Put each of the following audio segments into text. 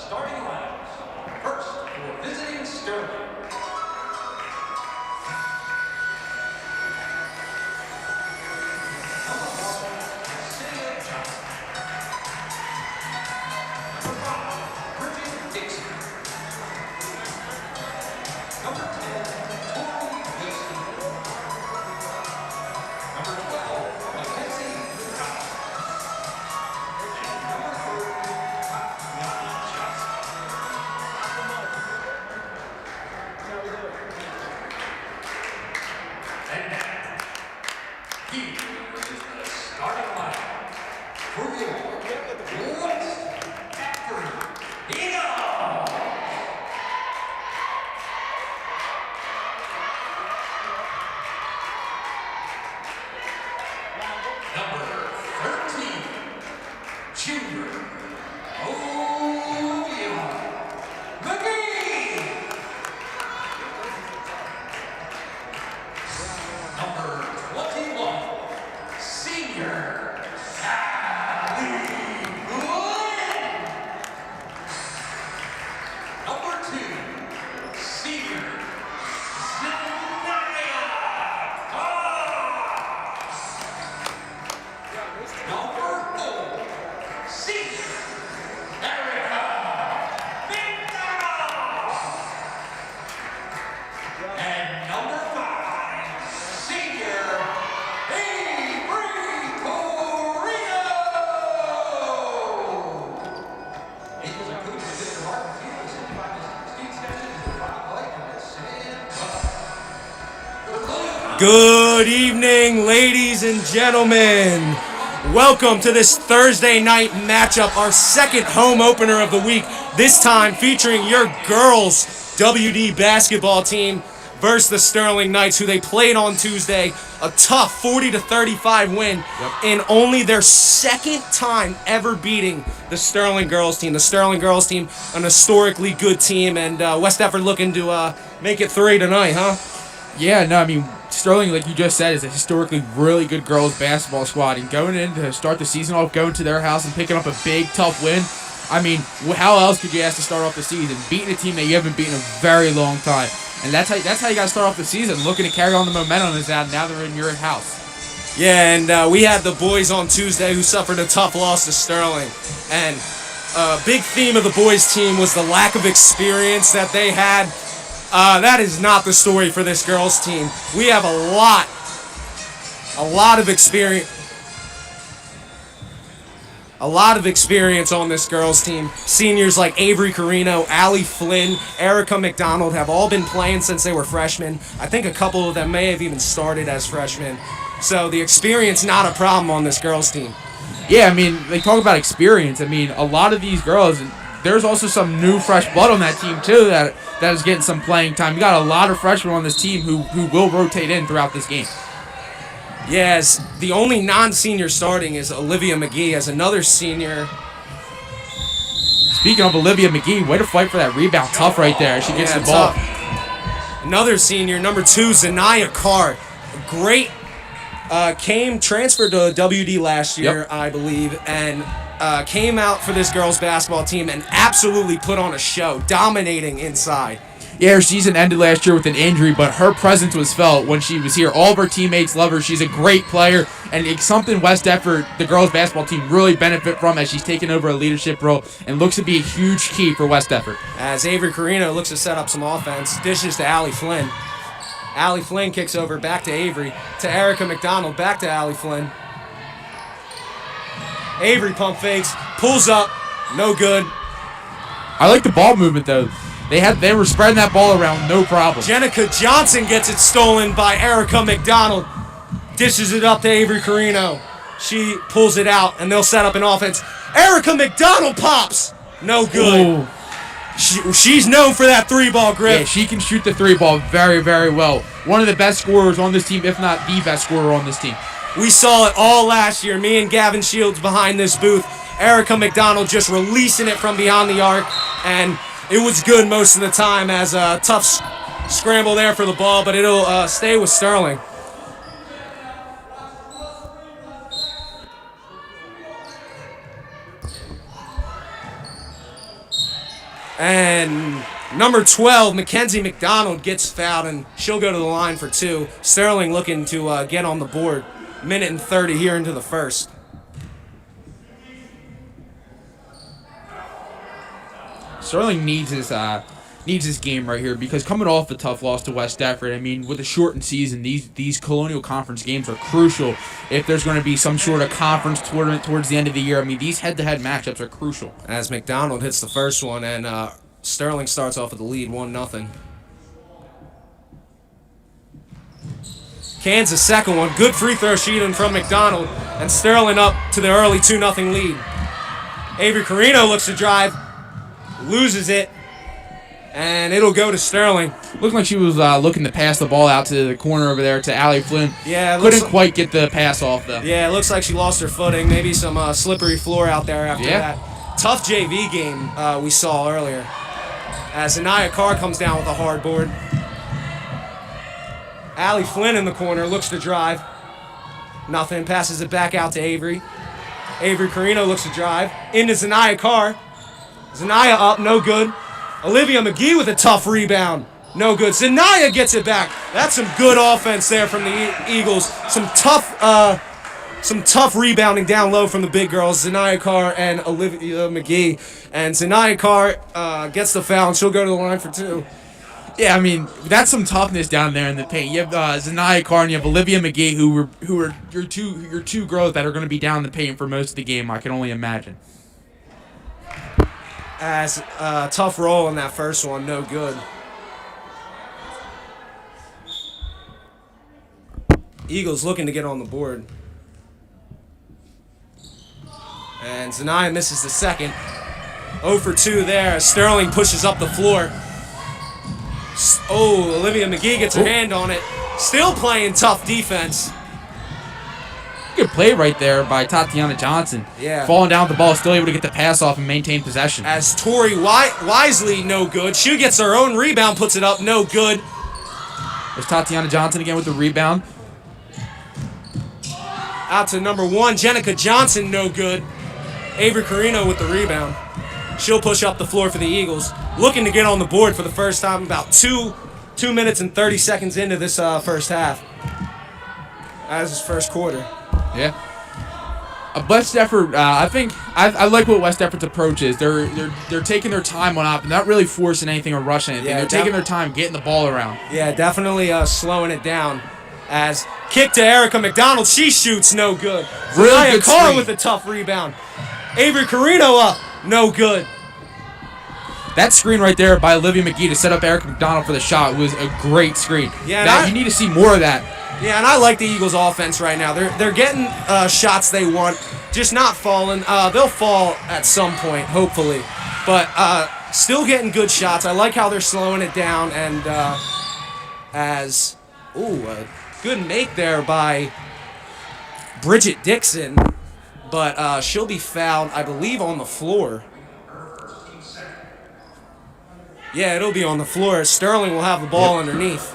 starting lineups. First, for visiting Sterling. Good evening, ladies and gentlemen. Welcome to this Thursday night matchup, our second home opener of the week, this time featuring your girls' WD basketball team versus the Sterling Knights, who they played on Tuesday. A tough 40-35 win in only their second time ever beating the Sterling girls team. The Sterling girls team, an historically good team, and West Effort looking to make it 3 tonight, huh? Yeah, no, I mean, Sterling, like you just said, is a historically really good girls basketball squad, and going in to start the season off, going to their house and picking up a big, tough win, I mean, how else could you ask to start off the season? Beating a team that you haven't beaten in a very long time. And that's how you got to start off the season, looking to carry on the momentum is out. Now they're in your house. Yeah, and we had the boys on Tuesday who suffered a tough loss to Sterling. And a big theme of the boys team was the lack of experience that they had. That is not the story for this girls team. We have a lot of experience. A lot of experience on this girls team. Seniors like Avery Carino, Allie Flynn, Erica McDonald have all been playing since they were freshmen. I think a couple of them may have even started as freshmen. So the experience, not a problem on this girls team. Yeah, I mean, they talk about experience. I mean, a lot of these girls, there's also some new fresh blood on that team too that is getting some playing time. You got a lot of freshmen on this team who will rotate in throughout this game. Yes, the only non-senior starting is Olivia McGee as another senior. Speaking of Olivia McGee, way to fight for that rebound. Tough right there. She gets the ball. Another senior, number 2, Zanaya Carr. Great, transferred to WD last year, I believe, and came out for this girls basketball team and absolutely put on a show, dominating inside. Yeah, her season ended last year with an injury, but her presence was felt when she was here. All of her teammates love her. She's a great player, and it's something West Effort, the girls basketball team, really benefit from as she's taken over a leadership role and looks to be a huge key for West Effort. As Avery Carino looks to set up some offense, dishes to Allie Flynn. Allie Flynn kicks over back to Avery, to Erica McDonald, back to Allie Flynn. Avery pump fakes, pulls up, no good. I like the ball movement, though. They were spreading that ball around, no problem. Jenica Johnson gets it stolen by Erica McDonald. Dishes it up to Avery Carino. She pulls it out, and they'll set up an offense. Erica McDonald pops. No good. She's known for that 3-ball grip. Yeah, she can shoot the 3-ball very, very well. One of the best scorers on this team, if not the best scorer on this team. We saw it all last year. Me and Gavin Shields behind this booth. Erica McDonald just releasing it from beyond the arc, and it was good most of the time as a tough scramble there for the ball, but it'll stay with Sterling. And number 12, Mackenzie McDonald, gets fouled, and she'll go to the line for 2. Sterling looking to get on the board. Minute and 30 here into the first. Sterling needs his game right here, because coming off a tough loss to West Defford, I mean, with a shortened season, these Colonial Conference games are crucial if there's going to be some sort of conference tournament towards the end of the year. I mean, these head-to-head matchups are crucial. As McDonald hits the first one, and Sterling starts off with the lead, 1-0. Kansas second one. Good free throw shooting from McDonald, and Sterling up to the early 2-0 lead. Avery Carino looks to drive, loses it, and it'll go to Sterling. Looked like she was looking to pass the ball out to the corner over there to Allie Flynn. Yeah, couldn't quite get the pass off though. Yeah, it looks like she lost her footing. Maybe some slippery floor out there after that. Tough JV game we saw earlier. As Anaya Carr comes down with a hard board. Allie Flynn in the corner looks to drive. Nothing. Passes it back out to Avery. Avery Carino looks to drive. Into Zanaya Carr. Zanaya up, no good. Olivia McGee with a tough rebound. No good. Zanaya gets it back. That's some good offense there from the Eagles. Some tough rebounding down low from the big girls, Zanaya Carr and Olivia McGee. And Zanaya Carr gets the foul, and she'll go to the line for 2. Yeah, I mean, that's some toughness down there in the paint. You have Zanaya Carr and you have Olivia McGee, who are your two girls that are going to be down in the paint for most of the game, I can only imagine. As tough roll in that first one, no good. Eagles looking to get on the board. And Zanaya misses the second. 0 for 2 there. Sterling pushes up the floor. Oh, Olivia McGee gets her hand on it. Still playing tough defense. Good play right there by Tatiana Johnson. Yeah. Falling down with the ball, still able to get the pass off and maintain possession. As Tori Wisely, no good. She gets her own rebound, puts it up, no good. There's Tatiana Johnson again with the rebound. Out to number 1, Jenica Johnson, no good. Avery Carino with the rebound. She'll push up the floor for the Eagles. Looking to get on the board for the first time, about 2 minutes and 30 seconds into this first half. As this first quarter. Yeah. West Defford, I like what West Defford's approach is. They're taking their time on offense, not really forcing anything or rushing anything. Yeah, they're taking their time, getting the ball around. Yeah, definitely slowing it down. As kick to Erica McDonald, she shoots, no good. Really good Carr screen. with a tough rebound. Avery Carino up, no good. That screen right there by Olivia McGee to set up Erica McDonald for the shot was a great screen. Yeah, you need to see more of that. Yeah, and I like the Eagles' offense right now. They're getting shots they want, just not falling. They'll fall at some point, hopefully, but still getting good shots. I like how they're slowing it down, and a good make there by Bridget Dixon, but she'll be fouled, I believe, on the floor. Yeah, it'll be on the floor. Sterling will have the ball underneath.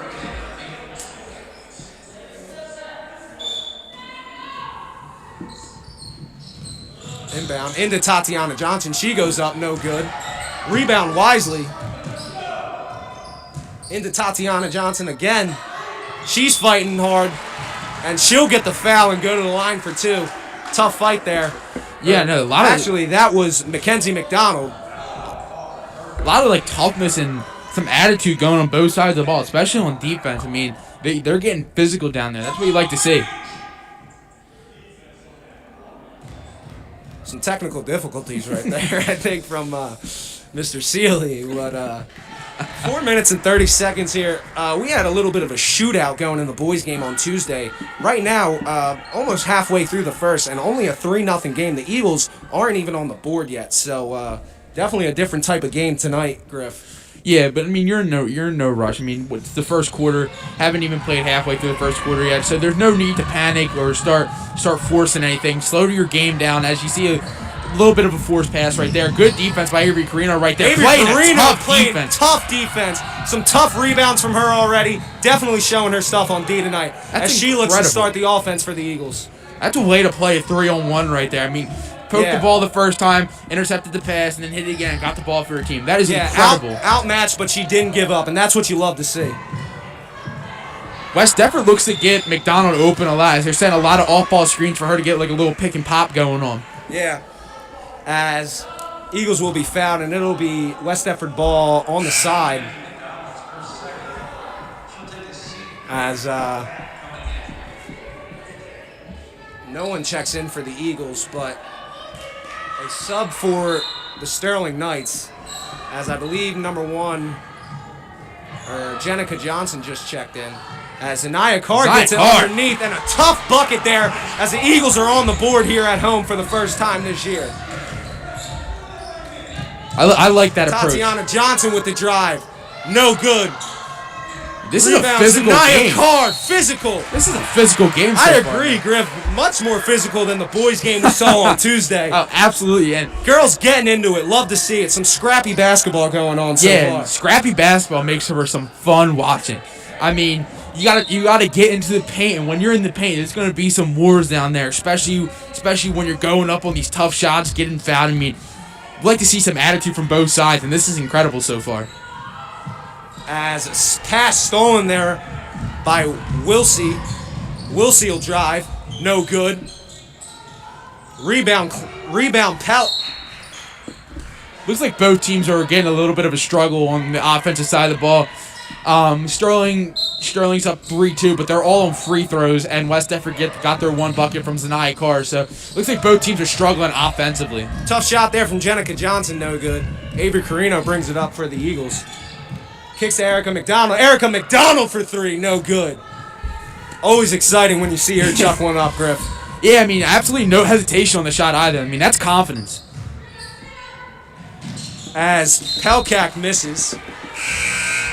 Inbound into Tatiana Johnson. She goes up, no good. Rebound Wisely. Into Tatiana Johnson again. She's fighting hard. And she'll get the foul and go to the line for 2. Tough fight there. Yeah, no, Actually, that was Mackenzie McDonald. A lot of like toughness and some attitude going on both sides of the ball, especially on defense. I mean, they're getting physical down there. That's what you like to see. Some technical difficulties right there, I think, from Mr. Seeley. But 4 minutes and 30 seconds here. We had a little bit of a shootout going in the boys' game on Tuesday. Right now, almost halfway through the first, and only a 3-0 game. The Eagles aren't even on the board yet, so definitely a different type of game tonight, Griff. Yeah, but I mean, you're in no rush. I mean, it's the first quarter. Haven't even played halfway through the first quarter yet, so there's no need to panic or start forcing anything. Slow your game down as you see a little bit of a forced pass right there. Good defense by Avery Carino right there. Avery Carino played tough defense. Some tough rebounds from her already. Definitely showing her stuff on D tonight as she looks to start the offense for the Eagles. That's a way to play a 3-on-1 right there. I mean, Poked the ball the first time, intercepted the pass, and then hit it again, got the ball for her team. That is incredible. Outmatched, but she didn't give up, and that's what you love to see. West Defford looks to get McDonald open a lot. They're setting a lot of off-ball screens for her to get like a little pick and pop going on. Yeah. As Eagles will be fouled, and it'll be West Defford ball on the side. As no one checks in for the Eagles, but a sub for the Sterling Knights, as I believe number 1, or Jenica Johnson just checked in. As Anaya Carr gets it underneath, and a tough bucket there as the Eagles are on the board here at home for the first time this year. I like that approach. Tatiana Johnson with the drive. No good. This is a physical game. Carr, physical. This is a physical game so I agree, Griff. Much more physical than the boys' game we saw on Tuesday. Oh, absolutely. And girls getting into it. Love to see it. Some scrappy basketball going on so far. Scrappy basketball makes for some fun watching. I mean, you gotta get into the paint, and when you're in the paint, there's gonna be some wars down there, especially when you're going up on these tough shots, getting fouled. I mean, we'd like to see some attitude from both sides, and this is incredible so far. As pass stolen there by Wilsey. Wilsey will drive. No good. Rebound Pelt. Looks like both teams are getting a little bit of a struggle on the offensive side of the ball. Sterling's up 3-2, but they're all on free throws, and West Defford got their one bucket from Zanaya Carr, so looks like both teams are struggling offensively. Tough shot there from Jenica Johnson, no good. Avery Carino brings it up for the Eagles. Kicks to Erica McDonald. Erica McDonald for 3, no good. Always exciting when you see her chuck one up, Griff. Yeah, I mean, absolutely no hesitation on the shot either. I mean, that's confidence. As Pelkak misses.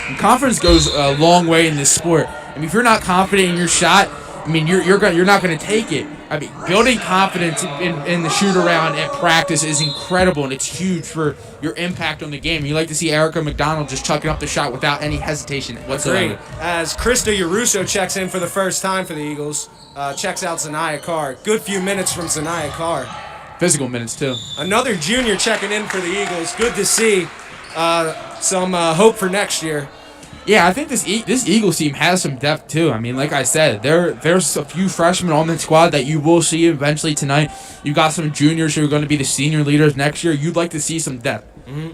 And confidence goes a long way in this sport. I mean, if you're not confident in your shot, I mean, you're not going to take it. I mean, building confidence in the shoot around at practice is incredible, and it's huge for your impact on the game. You like to see Erica McDonald just chucking up the shot without any hesitation whatsoever. Great. As Krista Yaruso checks in for the first time for the Eagles, checks out Zanaya Carr. Good few minutes from Zanaya Carr. Physical minutes, too. Another junior checking in for the Eagles. Good to see some hope for next year. Yeah, I think this Eagles team has some depth too. I mean, like I said, there's a few freshmen on the squad that you will see eventually tonight. You got some juniors who are going to be the senior leaders next year. You'd like to see some depth. Mm-hmm.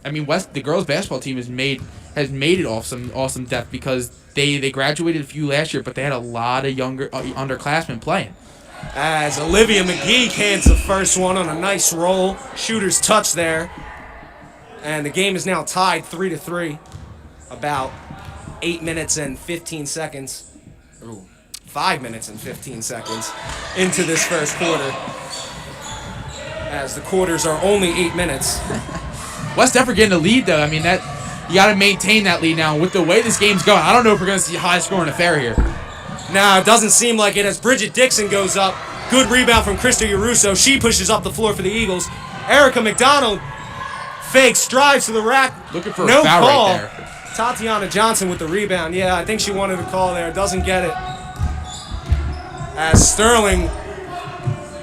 I mean, the girls basketball team has made it off some depth because they graduated a few last year, but they had a lot of younger underclassmen playing. As Olivia McGee cans the first one on a nice roll, shooter's touch there, and the game is now tied 3-3. About 8 minutes and 15 seconds. Ooh, 5 minutes and 15 seconds into this first quarter. As the quarters are only 8 minutes. West Defford getting the lead though. I mean, that you got to maintain that lead now. With the way this game's going, I don't know if we're going to see a high scoring affair here. Now it doesn't seem like it as Bridget Dixon goes up. Good rebound from Krista Yaruso. She pushes up the floor for the Eagles. Erica McDonald fakes, drives to the rack. Looking for a foul right there. Tatiana Johnson with the rebound. Yeah, I think she wanted a call there. Doesn't get it. As Sterling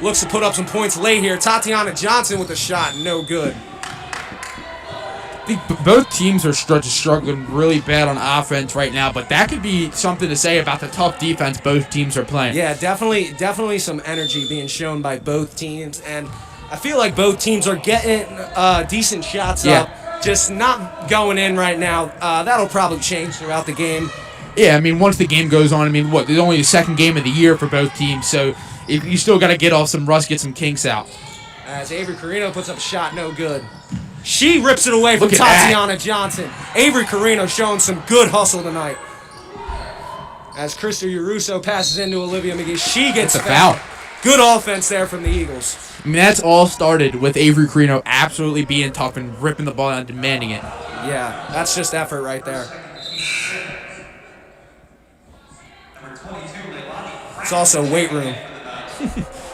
looks to put up some points late here. Tatiana Johnson with the shot. No good. I think both teams are struggling really bad on offense right now, but that could be something to say about the tough defense both teams are playing. Yeah, definitely some energy being shown by both teams, and I feel like both teams are getting decent shots up. Just not going in right now. That'll probably change throughout the game. Yeah, I mean, once the game goes on, I mean, there's only the second game of the year for both teams, so if you still got to get off some rust, get some kinks out. As Avery Carino puts up a shot, no good. She rips it away from Tatiana Johnson. Avery Carino showing some good hustle tonight. As Krista Yaruso passes into Olivia McGee, she gets a foul. Good offense there from the Eagles. I mean, that's all started with Avery Carino absolutely being tough and ripping the ball out and demanding it. Yeah, that's just effort right there. It's also weight room.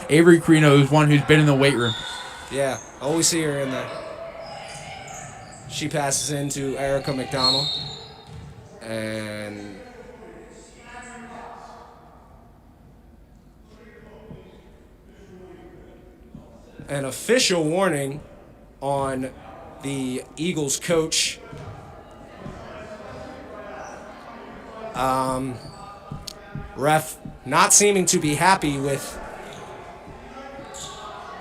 Avery Carino is one who's been in the weight room. Yeah, always see her in there. She passes into Erica McDonald. And an official warning on the Eagles coach. Ref not seeming to be happy with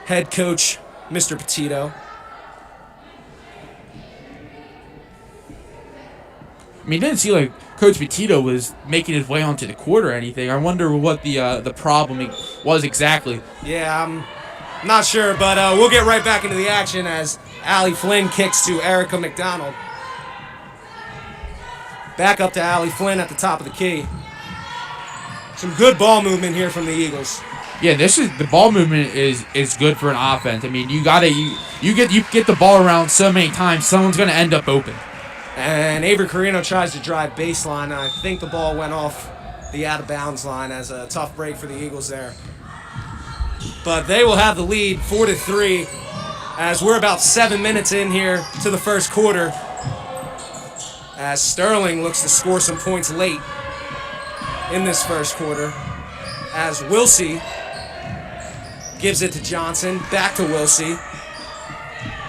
head coach Mr. Petito. I mean, it didn't seem like Coach Petito was making his way onto the court or anything. I wonder what the problem was exactly. Yeah, I'm not sure, but we'll get right back into the action as Allie Flynn kicks to Erica McDonald. Back up to Allie Flynn at the top of the key. Some good ball movement here from the Eagles. Yeah, the ball movement is good for an offense. I mean, you get the ball around so many times, someone's gonna end up open. And Avery Carino tries to drive baseline, and I think the ball went off the out-of-bounds line as a tough break for the Eagles there. But they will have the lead 4-3 as we're about 7 minutes in here to the first quarter, as Sterling looks to score some points late in this first quarter, as Wilsey gives it to Johnson, back to Wilsey,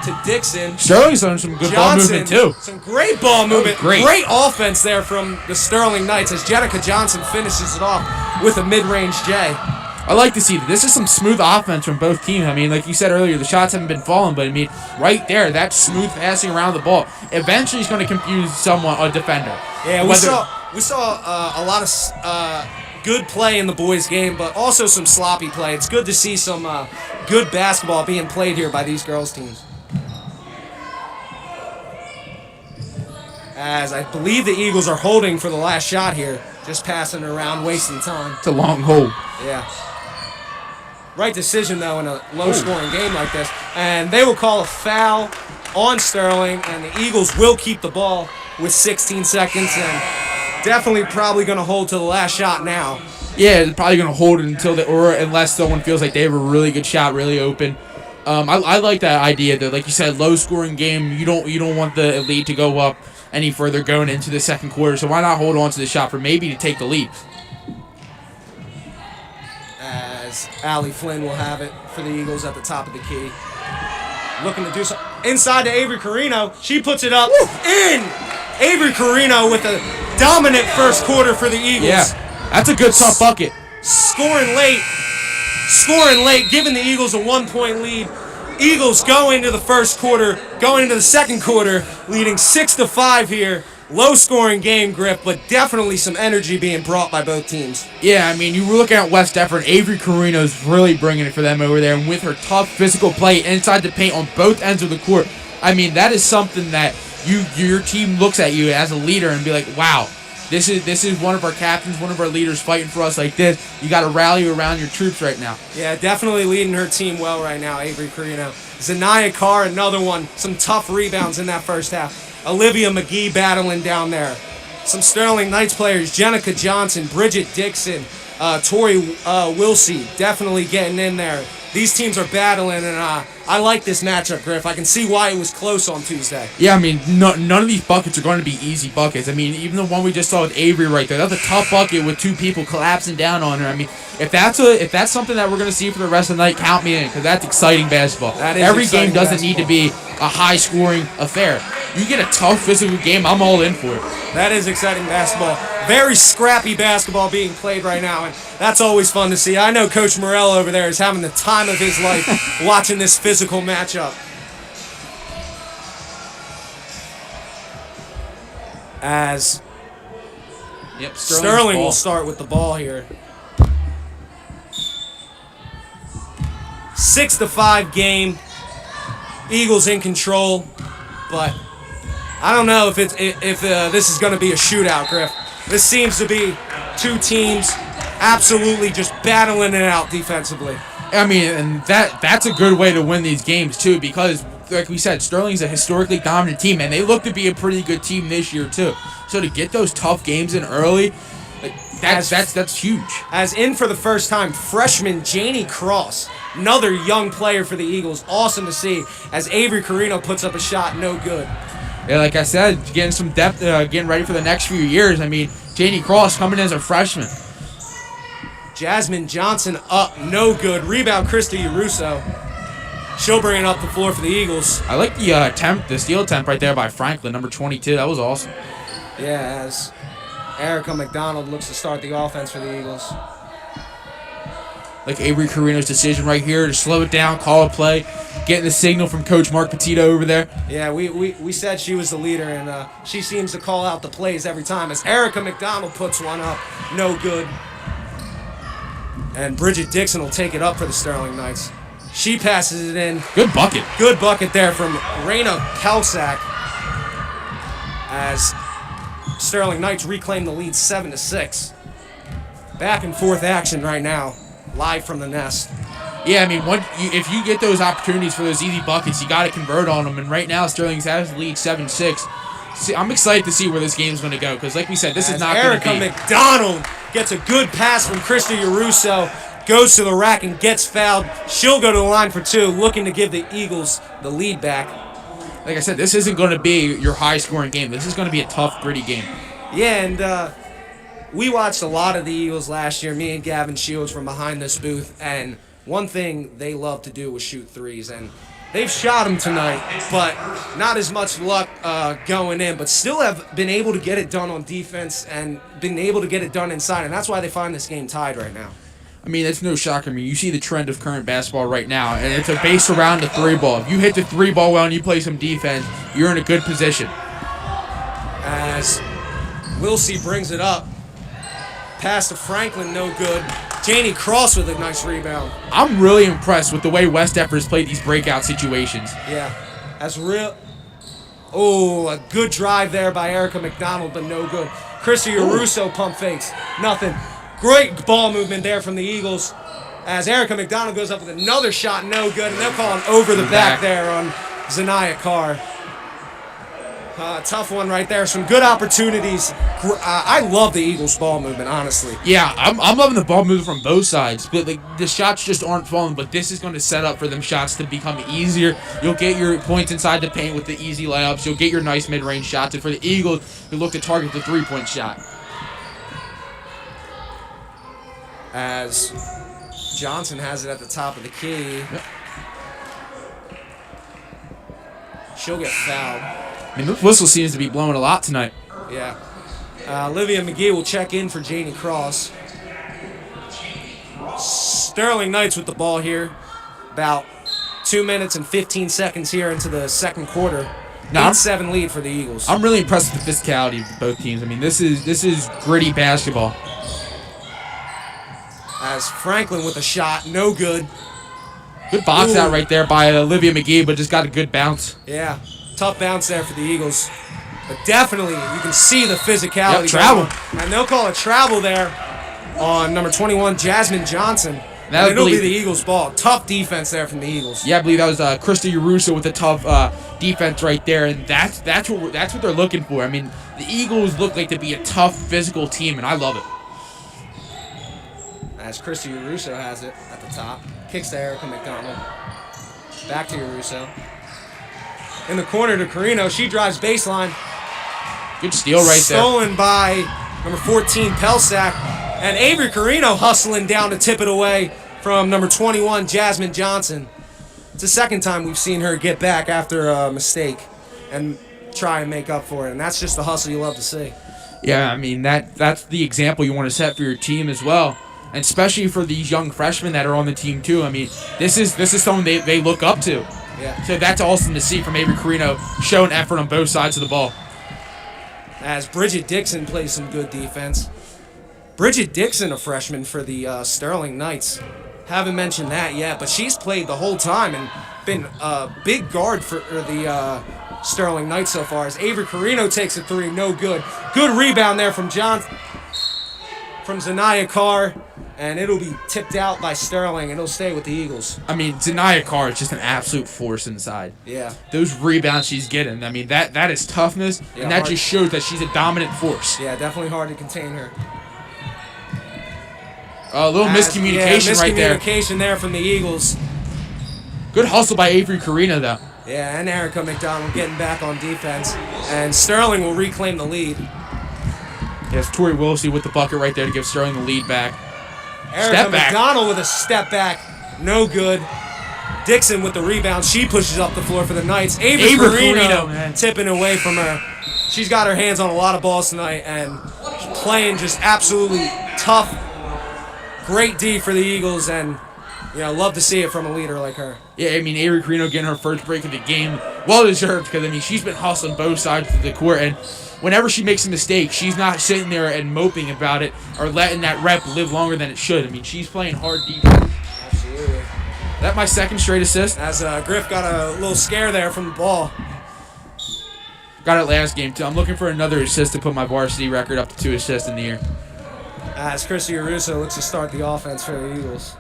to Dixon. Sterling's done some good ball movement too. Some great ball movement. Great offense there from the Sterling Knights as Jenica Johnson finishes it off with a mid-range J. I like to see that. This is some smooth offense from both teams. I mean, like you said earlier, the shots haven't been falling, but I mean, right there, that smooth passing around the ball eventually is going to confuse a defender. Yeah, we saw a lot of good play in the boys' game, but also some sloppy play. It's good to see some good basketball being played here by these girls' teams. As I believe the Eagles are holding for the last shot here, just passing it around, wasting time. It's a long hold. Yeah. Right decision, though, in a low-scoring game like this. And they will call a foul on Sterling, and the Eagles will keep the ball with 16 seconds, and definitely probably going to hold to the last shot now. Yeah, they're probably going to hold it unless someone feels like they have a really good shot, really open. I like that idea, though. Like you said, low-scoring game. You don't want the lead to go up any further going into the second quarter, so why not hold on to the shot for maybe to take the lead? As Allie Flynn will have it for the Eagles at the top of the key. Looking to do so. Inside to Avery Carino. She puts it up. In! Avery Carino with a dominant first quarter for the Eagles. Yeah, that's a good tough bucket. Scoring late, giving the Eagles a 1-point lead. Eagles go into the second quarter, leading 6-5 here. Low-scoring game, Griff, but definitely some energy being brought by both teams. Yeah, I mean, you were looking at West Defford. Avery Carino's really bringing it for them over there, and with her tough physical play inside the paint on both ends of the court, I mean, that is something that your team looks at you as a leader and be like, wow, this is one of our captains, one of our leaders fighting for us like this. You got to rally around your troops right now. Yeah, definitely leading her team well right now, Avery Carino. Zanaya Carr, another one. Some tough rebounds in that first half. Olivia McGee battling down there. Some Sterling Knights players, Jenica Johnson, Bridget Dixon, Tori Wilsey, definitely getting in there. These teams are battling, and I like this matchup, Griff. I can see why it was close on Tuesday. Yeah, I mean, none of these buckets are going to be easy buckets. I mean, even the one we just saw with Avery right there, that's a tough bucket with two people collapsing down on her. I mean, if that's something that we're going to see for the rest of the night, count me in, because that's exciting basketball. Every game doesn't need to be a high-scoring affair. You get a tough physical game, I'm all in for it. That is exciting basketball. Very scrappy basketball being played right now, and that's always fun to see. I know Coach Morell over there is having the time of his life watching this physical matchup. As Sterling will start with the ball here. 6-5 game. Eagles in control, but I don't know if this is going to be a shootout, Griff. This seems to be two teams absolutely just battling it out defensively. I mean, and that's a good way to win these games too, because like we said, Sterling's a historically dominant team, and they look to be a pretty good team this year too. So to get those tough games in early, that's huge. As in for the first time, freshman Janie Cross, another young player for the Eagles. Awesome to see as Avery Carino puts up a shot, no good. Yeah, like I said, getting some depth, getting ready for the next few years. I mean, Janie Cross coming in as a freshman. Jasmine Johnson up, no good. Rebound, Krista Russo. She'll bring it up the floor for the Eagles. I like the steal attempt right there by Franklin, number 22. That was awesome. Yeah, as Erica McDonald looks to start the offense for the Eagles. Like Avery Carino's decision right here to slow it down, call a play, getting the signal from Coach Mark Petito over there. Yeah, we said she was the leader, and she seems to call out the plays every time. As Erica McDonald puts one up, no good. And Bridget Dixon will take it up for the Sterling Knights. She passes it in. Good bucket. Good bucket there from Raina Pelsack. As Sterling Knights reclaim the lead 7-6. Back and forth action right now, live from the nest. Yeah, I mean, if you get those opportunities for those easy buckets, you got to convert on them. And right now, Sterling has the lead 7-6. See, I'm excited to see where this game's going to go because, like we said, this is not going to be. Erica McDonald gets a good pass from Krista Yaruso, goes to the rack and gets fouled. She'll go to the line for two, looking to give the Eagles the lead back. Like I said, this isn't going to be your high-scoring game. This is going to be a tough, gritty game. Yeah, and we watched a lot of the Eagles last year, me and Gavin Shields from behind this booth, and one thing they love to do was shoot threes, and they've shot them tonight, but not as much luck going in, but still have been able to get it done on defense and been able to get it done inside, and that's why they find this game tied right now. I mean, it's no shocker. I mean, you see the trend of current basketball right now, and it's based around the three ball. If you hit the three ball well and you play some defense, you're in a good position. As Wilsey brings it up, pass to Franklin, no good. Janie Cross with a nice rebound. I'm really impressed with the way West Effers played these breakout situations. Yeah, that's real. Oh, a good drive there by Erica McDonald, but no good. Krista Yaruso pump fakes, nothing. Great ball movement there from the Eagles as Erica McDonald goes up with another shot, no good, and they're calling over the back there on Zanaya Carr. Tough one right there. Some good opportunities. I love the Eagles' ball movement, honestly. Yeah, I'm loving the ball movement from both sides, but the shots just aren't falling. But this is going to set up for them shots to become easier. You'll get your points inside the paint with the easy layups. You'll get your nice mid-range shots. And for the Eagles, you look to target the three-point shot. As Johnson has it at the top of the key. Yep. She'll get fouled. I mean, this whistle seems to be blowing a lot tonight. Yeah. Olivia McGee will check in for Janie Cross. Sterling Knights with the ball here. About 2 minutes and 15 seconds here into the second quarter. 8-7 lead for the Eagles. I'm really impressed with the physicality of both teams. I mean, this is gritty basketball. As Franklin with a shot, no good. Good box out right there by Olivia McGee, but just got a good bounce. Yeah, tough bounce there for the Eagles. But definitely, you can see the physicality. Yep, travel. And they'll call a travel there on number 21, Jasmine Johnson. And it'll be the Eagles' ball. Tough defense there from the Eagles. Yeah, I believe that was Krista Yaruso with a tough defense right there, and that's what they're looking for. I mean, the Eagles look like to be a tough physical team, and I love it. As Krista Yaruso has it at the top. Kicks to Erica McDonald. Back to Yaruso. In the corner to Carino. She drives baseline. Good steal right there. Stolen by number 14, Pelsack. And Avery Carino hustling down to tip it away from number 21, Jasmine Johnson. It's the second time we've seen her get back after a mistake and try and make up for it. And that's just the hustle you love to see. Yeah, I mean, that's the example you want to set for your team as well. And especially for these young freshmen that are on the team too. I mean, this is something they look up to. Yeah. So that's awesome to see from Avery Carino showing effort on both sides of the ball. As Bridget Dixon plays some good defense. Bridget Dixon, a freshman for the Sterling Knights. Haven't mentioned that yet, but she's played the whole time and been a big guard for the Sterling Knights so far. As Avery Carino takes a three, no good. Good rebound there from Zanaya Carr, and it'll be tipped out by Sterling, and it'll stay with the Eagles. I mean, Zanaya Carr is just an absolute force inside. Yeah. Those rebounds she's getting, I mean, that is toughness, Yeah, and that hard. just shows that she's a dominant force. Yeah, definitely hard to contain her. A little miscommunication right there. Miscommunication there from the Eagles. Good hustle by Avery Carino, though. Yeah, and Erica McDonald getting back on defense, and Sterling will reclaim the lead. Yes, Tori Wilsey with the bucket right there to give Sterling the lead back. Erica McDonald with a step back, no good. Dixon with the rebound. She pushes up the floor for the Knights. Avery Carino Carino, man. tipping away from her. She's got her hands on a lot of balls tonight and playing just absolutely tough. Great D for the Eagles, and love to see it from a leader like her. Yeah, I mean, Avery Carino getting her first break of the game, well deserved, because I mean she's been hustling both sides of the court, and whenever she makes a mistake, she's not sitting there and moping about it or letting that rep live longer than it should. I mean, she's playing hard defense. Absolutely. That my second straight assist. As Griff got a little scare there from the ball. Got it last game too. I'm looking for another assist to put my varsity record up to 2 assists in the year. As Christy Russo looks to start the offense for the Eagles.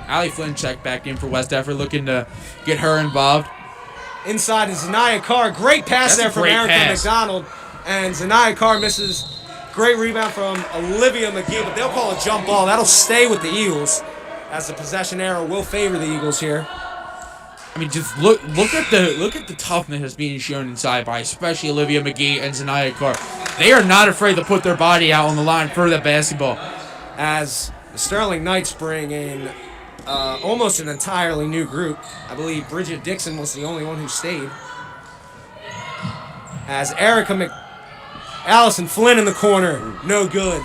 Allie Flynn checked back in for West Effort, looking to get her involved. Inside is Zanaya Carr. Great pass there from Erica McDonald. And Zanaya Carr misses. Great rebound from Olivia McGee, but they'll call a jump ball. That'll stay with the Eagles, as the possession arrow will favor the Eagles here. I mean, just look at the toughness that's being shown inside by especially Olivia McGee and Zanaya Carr. They are not afraid to put their body out on the line for the basketball. As the Sterling Knights bring in almost an entirely new group. I believe Bridget Dixon was the only one who stayed. As Allison Flynn in the corner, no good.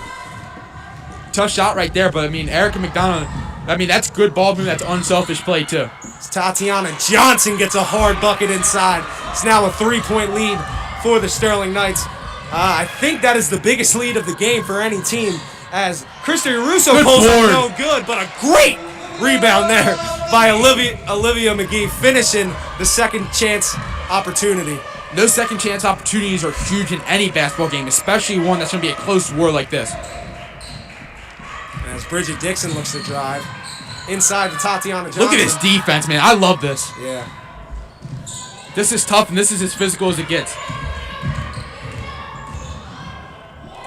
Tough shot right there, but I mean, Erica McDonald, I mean, that's good ball movement. That's unselfish play, too. Tatiana Johnson gets a hard bucket inside. It's now a 3-point lead for the Sterling Knights. I think that is the biggest lead of the game for any team, as Christy Russo pulls up no good, but a great rebound there by Olivia McGee, finishing the second chance opportunity. Those second chance opportunities are huge in any basketball game, especially one that's going to be a close war like this. As Bridget Dixon looks to drive inside to Tatiana Johnson. Look at this defense, man. I love this. Yeah. This is tough, and this is as physical as it gets.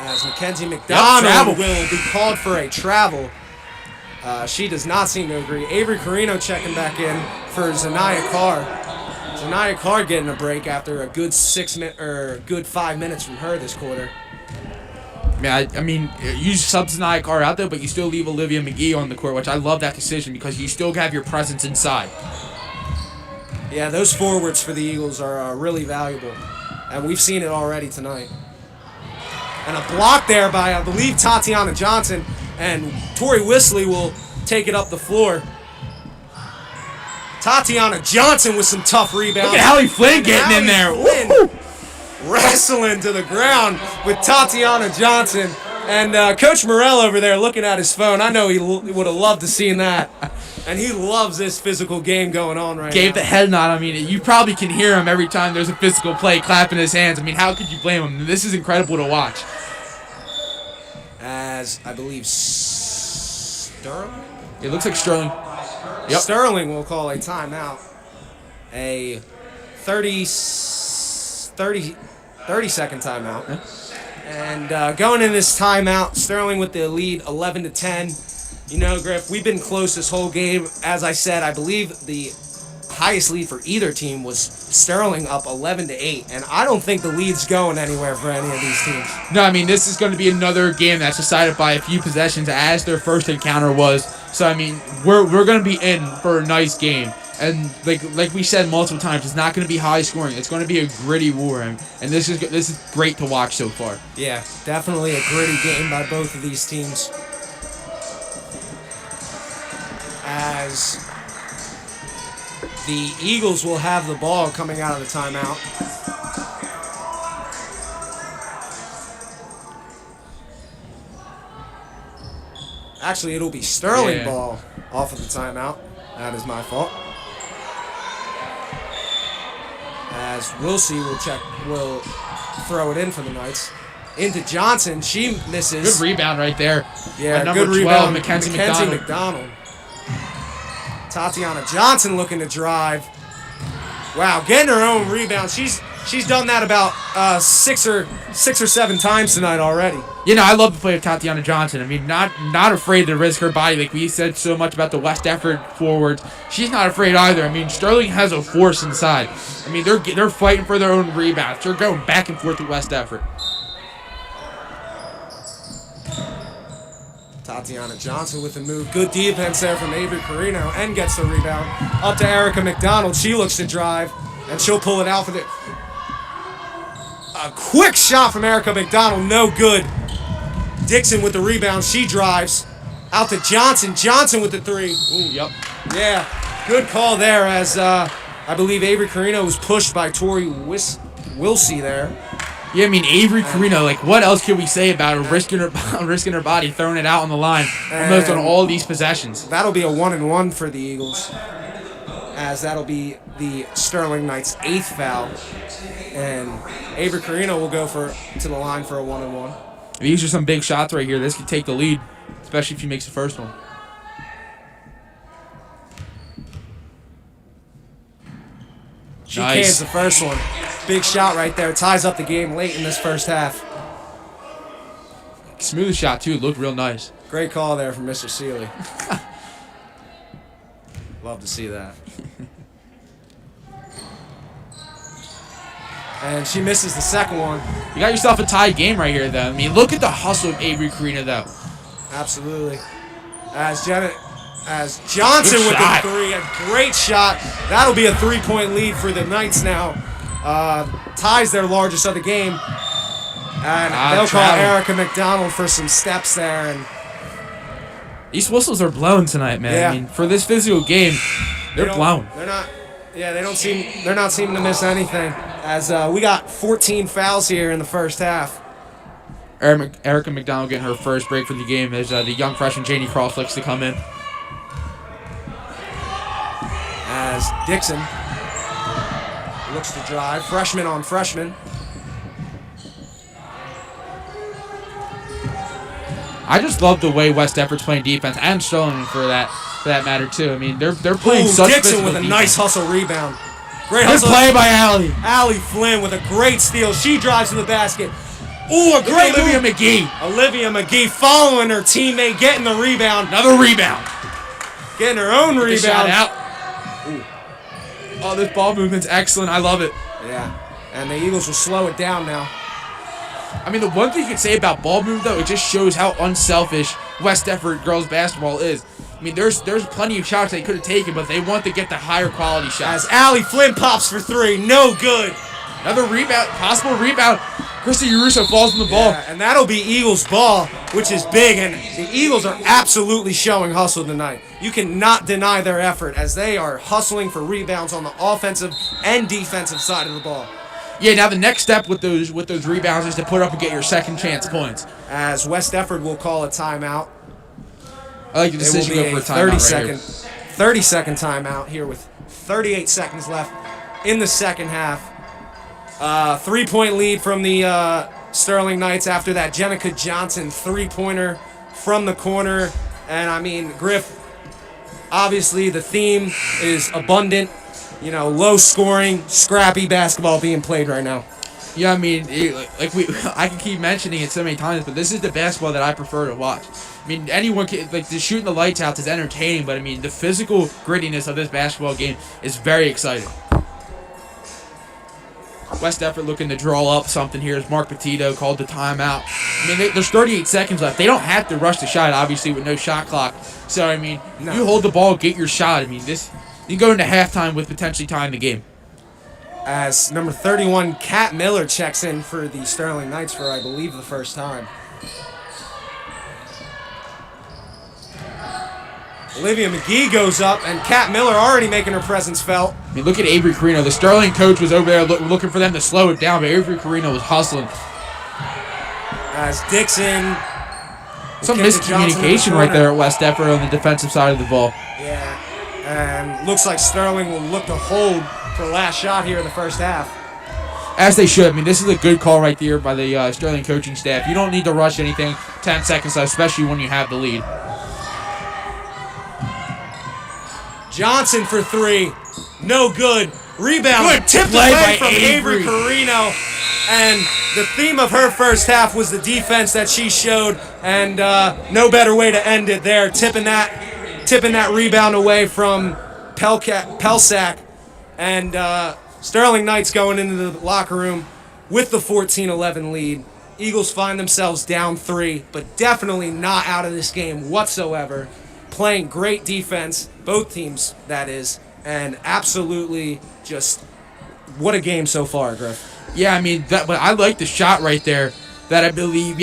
As Mackenzie McDonald will be called for a travel. She does not seem to agree. Avery Carino checking back in for Zanaya Carr. Zanaya Carr getting a break after a good 5 minutes from her this quarter. Man, I mean, you sub Zanaya Carr out there, but you still leave Olivia McGee on the court, which I love that decision because you still have your presence inside. Yeah, those forwards for the Eagles are really valuable, and we've seen it already tonight. And a block there by, I believe, Tatiana Johnson, and Tori Wisley will take it up the floor. Tatiana Johnson with some tough rebounds. Look at Allie Flynn getting in there. Flynn wrestling to the ground with Tatiana Johnson. And Coach Morrell over there looking at his phone. I know he would have loved to seen that. And he loves this physical game going on right now. Gave the head nod. I mean, you probably can hear him every time there's a physical play clapping his hands. I mean, how could you blame him? This is incredible to watch. As I believe Sterling? It looks like Sterling. Yep. Sterling will call a timeout. A 30-second timeout. Yeah. And going in this timeout, Sterling with the lead 11-10. You know, Griff, we've been close this whole game. As I said, I believe the highest lead for either team was Sterling up 11-8. And I don't think the lead's going anywhere for any of these teams. No, I mean, this is going to be another game that's decided by a few possessions as their first encounter was. So, I mean, we're going to be in for a nice game. And like we said multiple times, it's not going to be high scoring. It's going to be a gritty war, and this is great to watch so far. Yeah, definitely a gritty game by both of these teams. As the Eagles will have the ball coming out of the timeout. Actually, it'll be Sterling ball off of the timeout. That is my fault. As Wilsey will throw it in for the Knights. Into Johnson. She misses. Good rebound right there. Yeah, number good rebound. 12, Mackenzie McDonald. Tatiana Johnson looking to drive. Wow, getting her own rebound. She's done that about six or seven times tonight already. You know, I love the play of Tatiana Johnson. I mean, not afraid to risk her body like we said so much about the West Effort forwards. She's not afraid either. I mean, Sterling has a force inside. I mean, they're fighting for their own rebounds. They're going back and forth with West Effort. Tatiana Johnson with the move. Good defense there from Avery Carino and gets the rebound. Up to Erica McDonald. She looks to drive, and she'll pull it out for the... A quick shot from Erica McDonald. No good. Dixon with the rebound. She drives. Out to Johnson. Johnson with the three. Ooh, yep. Yeah, good call there as I believe Avery Carino was pushed by Tori Wilsey there. Yeah, I mean, Avery Carino, like, what else can we say about her risking her body, throwing it out on the line, almost on all these possessions? That'll be a 1-and-1 for the Eagles, as that'll be the Sterling Knights' 8th foul, and Avery Carino will go to the line for a 1-and-1. These are some big shots right here. This could take the lead, especially if she makes the first one. She Nice. cans the first one. Big shot right there. Ties up the game late in this first half. Smooth shot, too. Looked real nice. Great call there from Mr. Seeley. Love to see that. And she misses the second one. You got yourself a tied game right here, though. I mean, look at the hustle of Avery Carino, though. Absolutely. As Johnson Good with shot. the three, a great shot. That'll be a 3-point lead for the Knights now. Ties their largest of the game. And they'll call travel. Erica McDonald for some steps there. And These whistles are blown tonight, man. Yeah. I mean, for this physical game, they're blown. They're not. Yeah, they're not seeming to miss anything. As we got 14 fouls here in the first half. Erica McDonald getting her first break for the game as the young freshman Janie Cross looks to come in. As Dixon looks to drive. Freshman on freshman. I just love the way West Effort's playing defense, and Sterling for that matter too. I mean, they're playing such Dixon physical with a defense. nice hustle rebound. Great Good hustle. play by Allie. Allie Flynn with a great steal. She drives to the basket. Ooh, a Look great at Olivia move. McGee. Olivia McGee following her teammate, getting the rebound. Another rebound. Getting her own Get the shot rebound. out. Ooh. Oh, this ball movement's excellent. I love it. Yeah, and the Eagles will slow it down now. I mean, the one thing you can say about ball movement, though, it just shows how unselfish West Effort girls basketball is. I mean, there's plenty of shots they could have taken, but they want to get the higher quality shots. As Allie Flynn pops for three, no good. Another rebound, possible rebound. Christy Russo falls on the ball. Yeah, and that'll be Eagles ball, which is big, and the Eagles are absolutely showing hustle tonight. You cannot deny their effort as they are hustling for rebounds on the offensive and defensive side of the ball. Yeah, now the next step with those rebounds is to put up and get your second chance points. As West Effort will call a timeout. I like the It will decision be to go a for a timeout right 30-second timeout here with 38 seconds left in the second half. 3-point lead from the Sterling Knights after that Jenica Johnson three-pointer from the corner. And, I mean, Griff, obviously the theme is abundant. You know, low scoring, scrappy basketball being played right now. Yeah, I mean, I can keep mentioning it so many times, but this is the basketball that I prefer to watch. I mean, anyone can, like, the shooting the lights out is entertaining, but I mean, the physical grittiness of this basketball game is very exciting. West Effort looking to draw up something here as Mark Petito called the timeout. I mean, there's 38 seconds left. They don't have to rush the shot, obviously, with no shot clock. So, I mean, you hold the ball, get your shot. I mean, you can go into halftime with potentially tying the game. As number 31, Kat Miller, checks in for the Sterling Knights for, I believe, the first time. Olivia McGee goes up, and Kat Miller already making her presence felt. I mean, look at Avery Carino. The Sterling coach was over there looking for them to slow it down, but Avery Carino was hustling. As Dixon... Some kick to Johnson in the miscommunication right corner. there at West Effort on the defensive side of the ball. Yeah, and looks like Sterling will look to hold for the last shot here in the first half. As they should. I mean, this is a good call right there by the Sterling coaching staff. You don't need to rush anything 10 seconds left, especially when you have the lead. Johnson for three. No good. Rebound. Good Tipped play away by from Avery Avery. Carino. And the theme of her first half was the defense that she showed. And no better way to end it there. Tipping that rebound away from Pelsack. And Sterling Knights going into the locker room with the 14-11 lead. Eagles find themselves down 3, but definitely not out of this game whatsoever. Playing great defense, both teams, that is, and absolutely just what a game so far, Griff. Yeah, I mean, but I like the shot right there that I believe,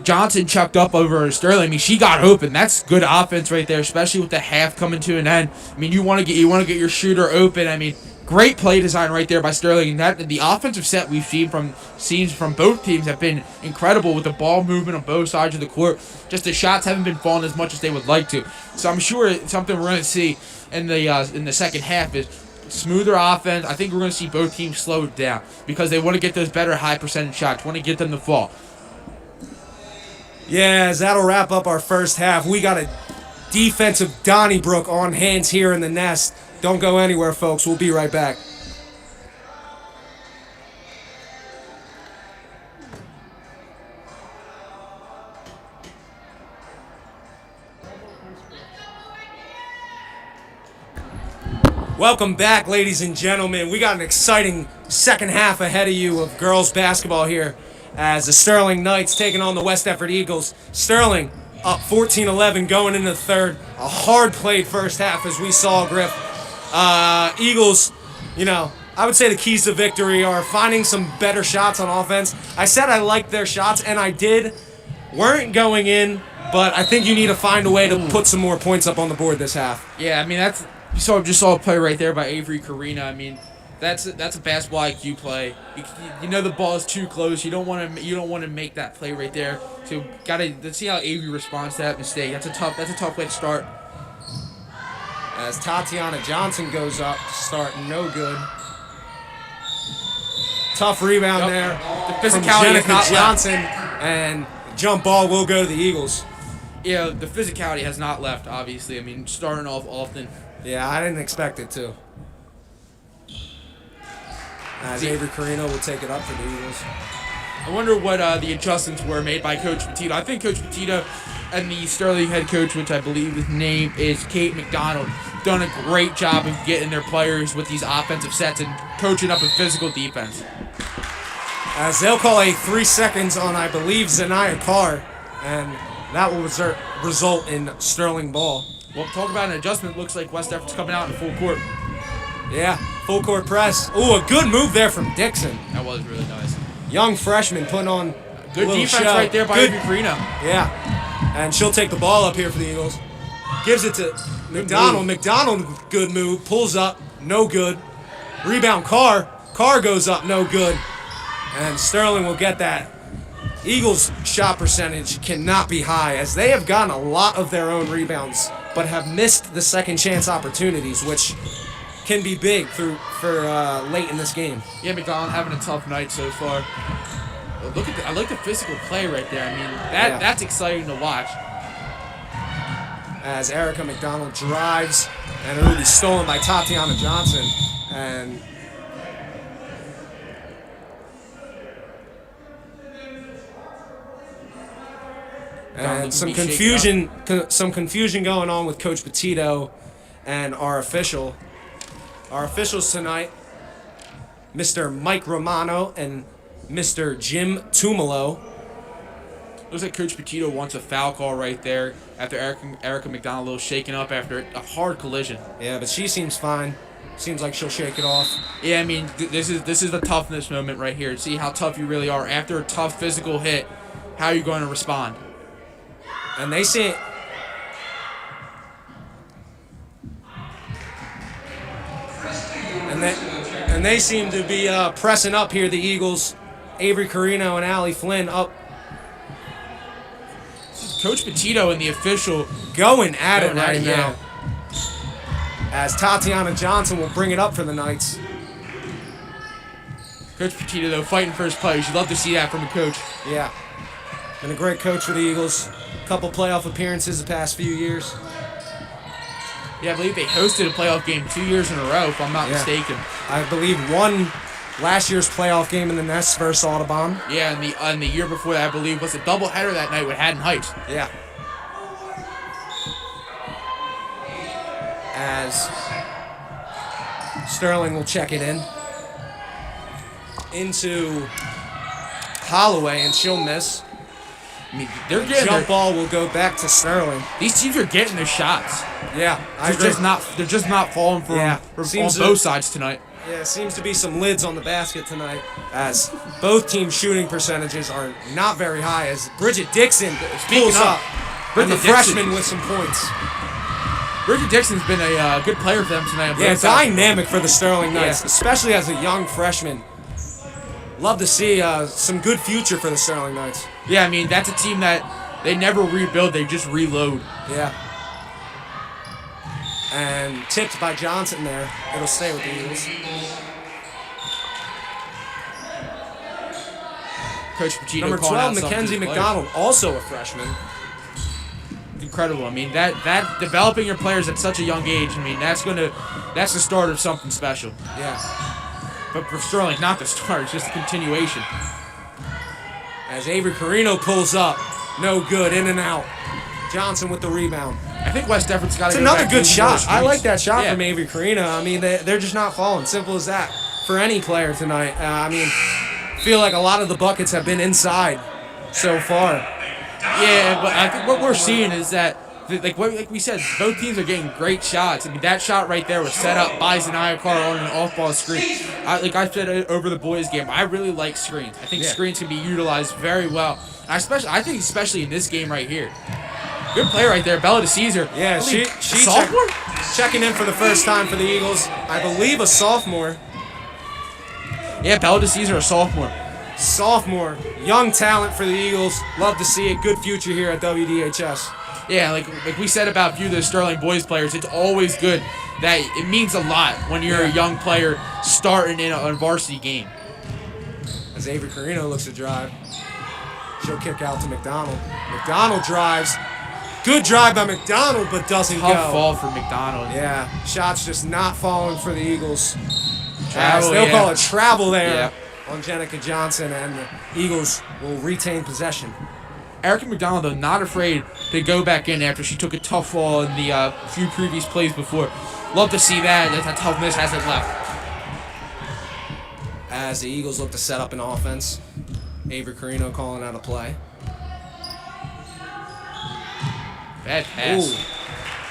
Johnson chucked up over Sterling. I mean, she got open. That's good offense right there, especially with the half coming to an end. I mean, you want to get your shooter open. I mean, great play design right there by Sterling. And that the offensive set we've seen from both teams have been incredible with the ball movement on both sides of the court. Just the shots haven't been falling as much as they would like to. So I'm sure something we're going to see in the second half is smoother offense. I think we're going to see both teams slow it down because they want to get those better high percentage shots, want to get them to fall. Yeah, as that'll wrap up our first half. We got a defensive Donnybrook on hands here in the nest. Don't go anywhere, folks. We'll be right back. Welcome back, ladies and gentlemen. We got an exciting second half ahead of you of girls basketball here as the Sterling Knights taking on the West Effort Eagles. Sterling up 14-11 going into the third. A hard-played first half as we saw, Griff. Eagles, I would say the keys to victory are finding some better shots on offense. I said I liked their shots, and I did. Weren't going in, but I think you need to find a way to put some more points up on the board this half. Yeah, I mean, just saw a play right there by Avery Karina. I mean, that's a basketball IQ play. You know the ball is too close. You don't want to make that play right there. So let's see how Avery responds to that mistake. That's a tough way to start. As Tatiana Johnson goes up to start, no good. Tough rebound there The from physicality is Jenica not Johnson, and jump ball will go to the Eagles. Yeah, the physicality has not left. Obviously, I mean, starting off often. Yeah, I didn't expect it to. As Avery Carino will take it up for the Eagles. I wonder what the adjustments were made by Coach Petito. I think Coach Petito and the Sterling head coach, which I believe his name is Kate McDonald, done a great job of getting their players with these offensive sets and coaching up a physical defense. As they'll call a 3 seconds on, I believe, Zanaya Carr, and that will result in Sterling ball. Well, talk about an adjustment. Looks like West Effort's coming out in full court. Yeah, full court press. Ooh, a good move there from Dixon. That was really nice. Young freshman putting on good a defense show. right there by Avery Carino. Yeah, and she'll take the ball up here for the Eagles. Gives it to McDonald. McDonald, good move. Pulls up, no good. Rebound Carr. Carr goes up, no good. And Sterling will get that. Eagles' shot percentage cannot be high as they have gotten a lot of their own rebounds, but have missed the second chance opportunities, which can be big for late in this game. Yeah, McDonald having a tough night so far. I like the physical play right there. I mean, that's exciting to watch. As Erica McDonald drives, and it will be stolen by Tatiana Johnson, and some confusion going on with Coach Petito and our official. Our officials tonight, Mr. Mike Romano and Mr. Jim Tumalo. Looks like Coach Petito wants a foul call right there after Erica McDonald a little shaken up after a hard collision. Yeah, but she seems fine. Seems like she'll shake it off. Yeah, I mean, this is the toughness moment right here. See how tough you really are. After a tough physical hit, how are you going to respond? And they see it. And they seem to be pressing up here, the Eagles. Avery Carino and Allie Flynn up. Coach Petito and the official going at it right now. As Tatiana Johnson will bring it up for the Knights. Coach Petito, though, fighting for his players. You'd love to see that from a coach. Yeah. Been a great coach for the Eagles. Couple playoff appearances the past few years. Yeah, I believe they hosted a playoff game 2 years in a row, if I'm not mistaken. I believe won last year's playoff game in the Nest versus Audubon. Yeah, and the year before that, I believe, was a doubleheader that night with Haddon Heights. Yeah. As Sterling will check it in. Into Holloway, and she'll miss. I mean, they're The getting jump ball will go back to Sterling. these teams are getting their shots. Yeah, I They're agree. just not falling for Yeah, on seems both sides tonight. Yeah, seems to be some lids on the basket tonight, as both teams' shooting percentages are not very high. As Bridget Dixon pulls up, and the Bridget Dixon. freshman with some points. Bridget Dixon's been a good player for them tonight. Yeah, dynamic for the Sterling Knights, Yeah. especially as a young freshman. Love to see some good future for the Sterling Knights. Yeah, I mean, that's a team that they never rebuild, they just reload. Yeah. And tipped by Johnson there. It'll stay with the Eagles. Coach Pacino Number calling 12, out something to Mackenzie his players. McDonald, also a freshman. Incredible. I mean, that developing your players at such a young age, I mean, that's the start of something special. Yeah. But for Sterling, not the start, it's just a continuation. As Avery Carino pulls up. No good, in and out. Johnson with the rebound. I think West Effort's got to It's go another back good to shot. those I like streets. that shot Yeah. from Avery Carino. I mean, they're just not falling. Simple as that. For any player tonight. I mean, feel like a lot of the buckets have been inside so far. Yeah, but I think what we're seeing is that, like we said, both teams are getting great shots. I mean, that shot right there was set up by Zanaya Carr on an off-ball screen. Like I said over the boys' game, I really like screens. I think screens can be utilized very well. I think especially in this game right here. Good play right there, Bella DeCesar. Yeah, she sophomore? checking in for the first time for the Eagles. I believe a sophomore. Yeah, Bella DeCesar, a sophomore. Sophomore. Young talent for the Eagles. Love to see it. Good future here at WDHS. Yeah, like we said about a few of the Sterling boys players, it's always good that it means a lot when you're a young player starting in a varsity game. As Avery Carino looks to drive. She'll kick out to McDonald. McDonald drives. Good drive by McDonald, but doesn't Tough go. fall for McDonald. Yeah, shots just not falling for the Eagles. Travel, They'll yeah. call it travel there Yeah. on Jenica Johnson, and the Eagles will retain possession. Erica McDonald, though, not afraid to go back in after she took a tough fall in the few previous plays before. Love to see that. That's a tough miss hasn't left. As the Eagles look to set up an offense, Avery Carino calling out a play. Bad pass. Ooh.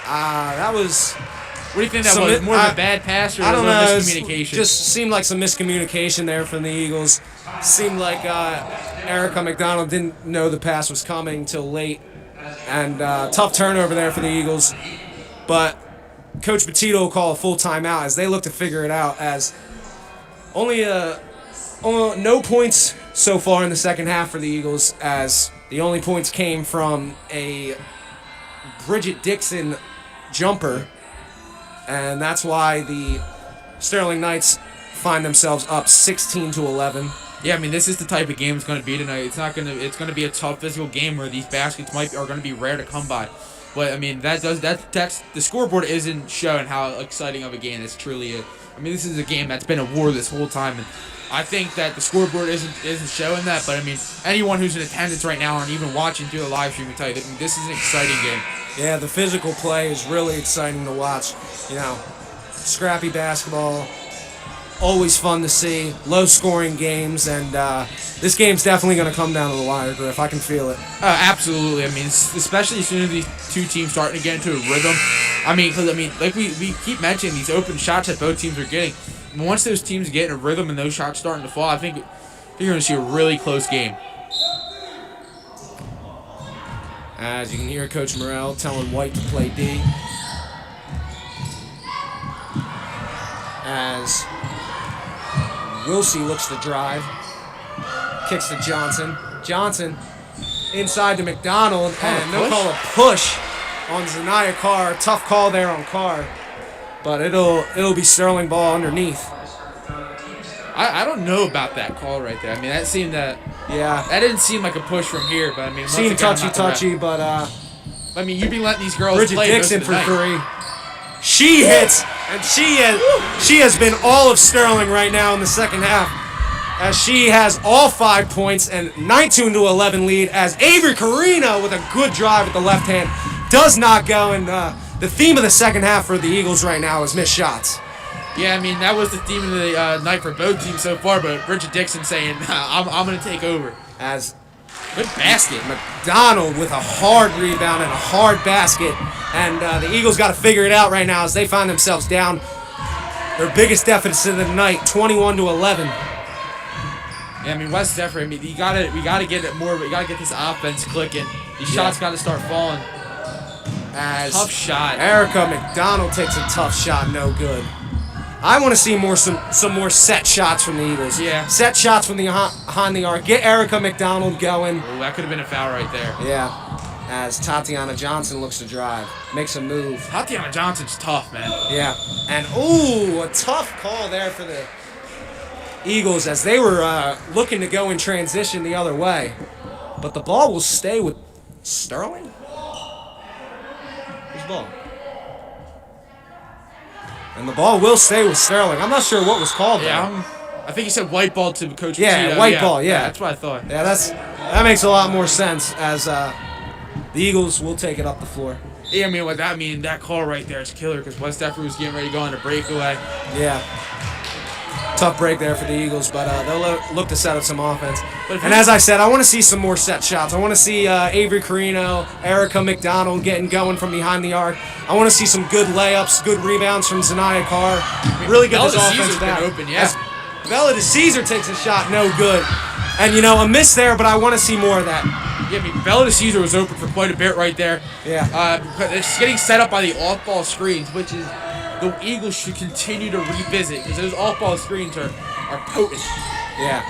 That was... What do you think that Some was? mi- More of I- a bad pass or I a don't little know. It miscommunication? just seemed like some miscommunication there from the Eagles. Seemed like Erica McDonald didn't know the pass was coming till late. And tough turnover there for the Eagles. But Coach Petito will call a full timeout as they look to figure it out, as only no points so far in the second half for the Eagles, as the only points came from a Bridget Dixon jumper. And that's why the Sterling Knights find themselves up 16-11. Yeah, I mean, this is the type of game it's going to be tonight. It's going to be a tough physical game where these baskets are going to be rare to come by. But I mean, that's the scoreboard isn't showing how exciting of a game this truly is. I mean, this is a game that's been a war this whole time, and I think that the scoreboard isn't showing that. But I mean, anyone who's in attendance right now and even watching through the live stream can tell you that this is an exciting game. Yeah, the physical play is really exciting to watch. You know, scrappy basketball, always fun to see. Low-scoring games, and this game's definitely going to come down to the wire, Griff. I can feel it. Absolutely. I mean, especially as soon as these two teams starting to get into a rhythm. I mean, because like we keep mentioning these open shots that both teams are getting. And once those teams get in a rhythm and those shots starting to fall, I think you're going to see a really close game. As you can hear Coach Morrell telling White to play D. As Wilsey looks to drive. Kicks to Johnson. Johnson inside to McDonald. And they'll call a push on Zanaya Carr. Tough call there on Carr. But it'll be Sterling ball underneath. I don't know about that call right there. I mean, that didn't seem like a push from here. But I mean, once Seemed again, I'm not the ref. touchy, but I mean, you've been letting these girls Bridget play Dixon most of the for night. 3. She hits, and she has been all of Sterling right now in the second half, as she has all 5 points and 19-11 lead. As Avery Carino with a good drive at the left hand does not go, and the theme of the second half for the Eagles right now is missed shots. Yeah, I mean, that was the theme of the night for both teams so far. But Bridget Dixon saying, "I'm going to take over." as Good basket. McDonald with a hard rebound and a hard basket. And the Eagles got to figure it out right now as they find themselves down their biggest deficit of the night, 21-11. Yeah, I mean, West Defford, I mean, we gotta get it more. We gotta get this offense clicking. These shots gotta start falling. As Tough shot. Erica McDonald takes a tough shot, no good. I want to see some more set shots from the Eagles. Yeah. Set shots from behind the arc. Get Erica McDonald going. Oh, that could have been a foul right there. Yeah. As Tatiana Johnson looks to drive, makes a move. Tatiana Johnson's tough, man. Yeah. And a tough call there for the Eagles as they were looking to go in transition the other way. But the ball will stay with Sterling? Whose ball? And the ball will stay with Sterling. I'm not sure what was called there. Yeah, I think he said white ball to Coach Yeah, Petito. white ball, yeah. That's what I thought. Yeah, that makes a lot more sense as the Eagles will take it up the floor. Yeah, I mean, that call right there is killer because West Defford was getting ready to go on a breakaway. Yeah. Tough break there for the Eagles, but they'll look to set up some offense. And as I said, I want to see some more set shots. I want to see Avery Carino, Erica McDonald getting going from behind the arc. I want to see some good layups, good rebounds from Zanaya Carr. Really get this offense back. Open, yeah. Bella DeCesar takes a shot, no good. And, a miss there, but I want to see more of that. Yeah, I mean, Bella DeCesar was open for quite a bit right there. Yeah. It's getting set up by the off-ball screens, which is the Eagles should continue to revisit because those off-ball screens are potent. Yeah.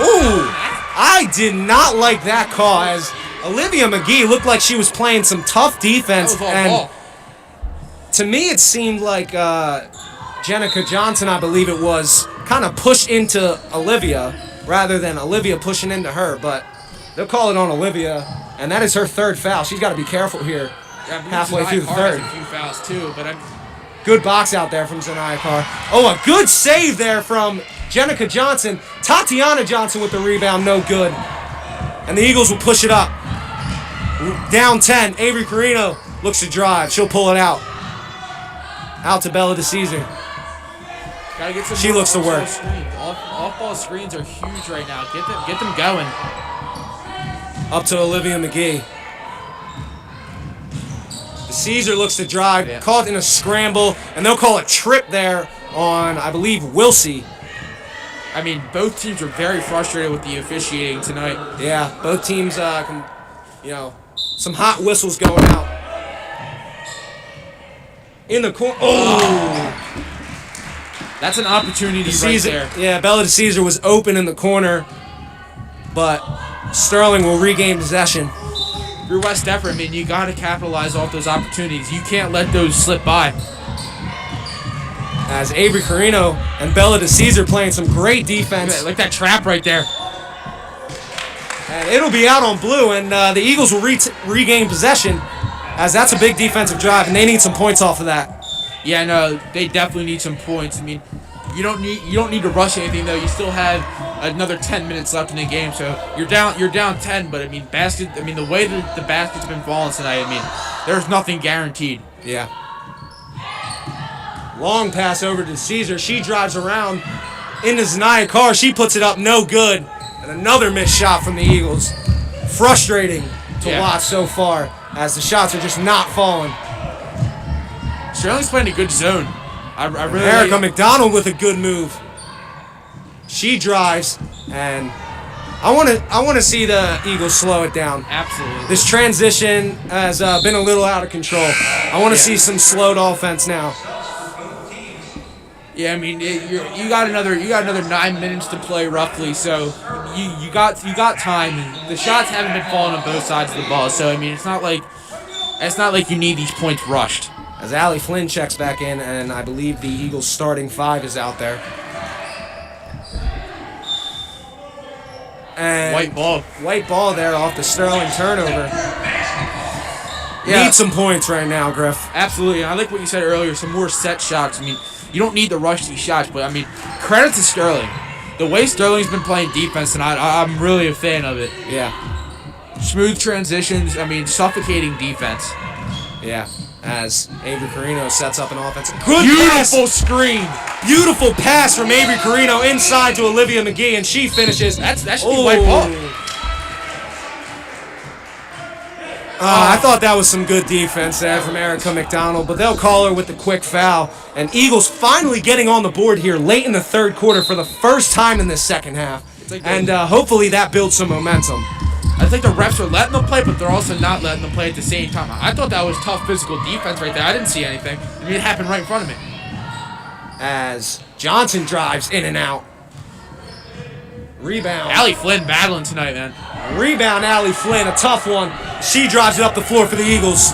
Ooh, I did not like that call as Olivia McGee looked like she was playing some tough defense. That was all And ball. to me, it seemed like Jenica Johnson, I believe it was, kind of pushed into Olivia rather than Olivia pushing into her. But they'll call it on Olivia, and that is her third foul. She's got to be careful here halfway through the third. A few fouls too, but Good box out there from Zanaya Carr. Oh, a good save there from Jenica Johnson. Tatiana Johnson with the rebound, no good. And the Eagles will push it up. Down 10, Avery Carino looks to drive. She'll pull it out. Out to Bella DeCesar. gotta get some. She more looks the off-ball worst. screens. Off-ball screens are huge right now. Get them going. Up to Olivia McGee. DeCesar looks to drive. Yeah. Caught in a scramble. And they'll call a trip there on, I believe, Wilsey. I mean, both teams are very frustrated with the officiating tonight. Yeah, both teams some hot whistles going out. In the corner. Oh! That's an opportunity right there. Yeah, Bella DeCesar was open in the corner, but Sterling will regain possession. If you're West Defford, I mean, you got to capitalize off those opportunities. You can't let those slip by. As Avery Carino and Bella DeCesar playing some great defense. Like that trap right there. And it'll be out on blue, and the Eagles will regain possession, as that's a big defensive drive, and they need some points off of that. Yeah, no, they definitely need some points. I mean, you don't need to rush anything though. You still have another 10 minutes left in the game, so you're down 10. But I mean, the way that the basket's been falling tonight, I mean, there's nothing guaranteed. Yeah. Long pass over to Caesar. She drives around into Zanaya Carr. She puts it up, no good. And another missed shot from the Eagles. Frustrating to watch so far, as the shots are just not falling. Sterling's playing a good zone. I really Erica like McDonald with a good move. She drives, and I want to see the Eagles slow it down. Absolutely. This transition has been a little out of control. I want to see some slowed offense now. Yeah, I mean, you got another 9 minutes to play roughly, so you got time. And the shots haven't been falling on both sides of the ball, so I mean, it's not like you need these points rushed. As Allie Flynn checks back in, and I believe the Eagles' starting five is out there. And white ball there off the Sterling turnover. Yeah. Need some points right now, Griff. Absolutely. I like what you said earlier. Some more set shots. I mean, you don't need to rush these shots, but I mean, credit to Sterling. The way Sterling's been playing defense tonight, I'm really a fan of it. Yeah. Smooth transitions. I mean, suffocating defense. Yeah. as Avery Carino sets up an offense. Good Beautiful pass. screen. Beautiful pass from Avery Carino inside to Olivia McGee, and she finishes. That should be white ball. I thought that was some good defense there from Erica McDonald, but they'll call her with the quick foul. And Eagles finally getting on the board here late in the third quarter for the first time in this second half. And hopefully that builds some momentum. I think the refs are letting them play, but they're also not letting them play at the same time. I thought that was tough physical defense right there. I didn't see anything. I mean, it happened right in front of me. As Johnson drives in and out. Rebound. Allie Flynn battling tonight, man. Rebound, Allie Flynn, a tough one. She drives it up the floor for the Eagles.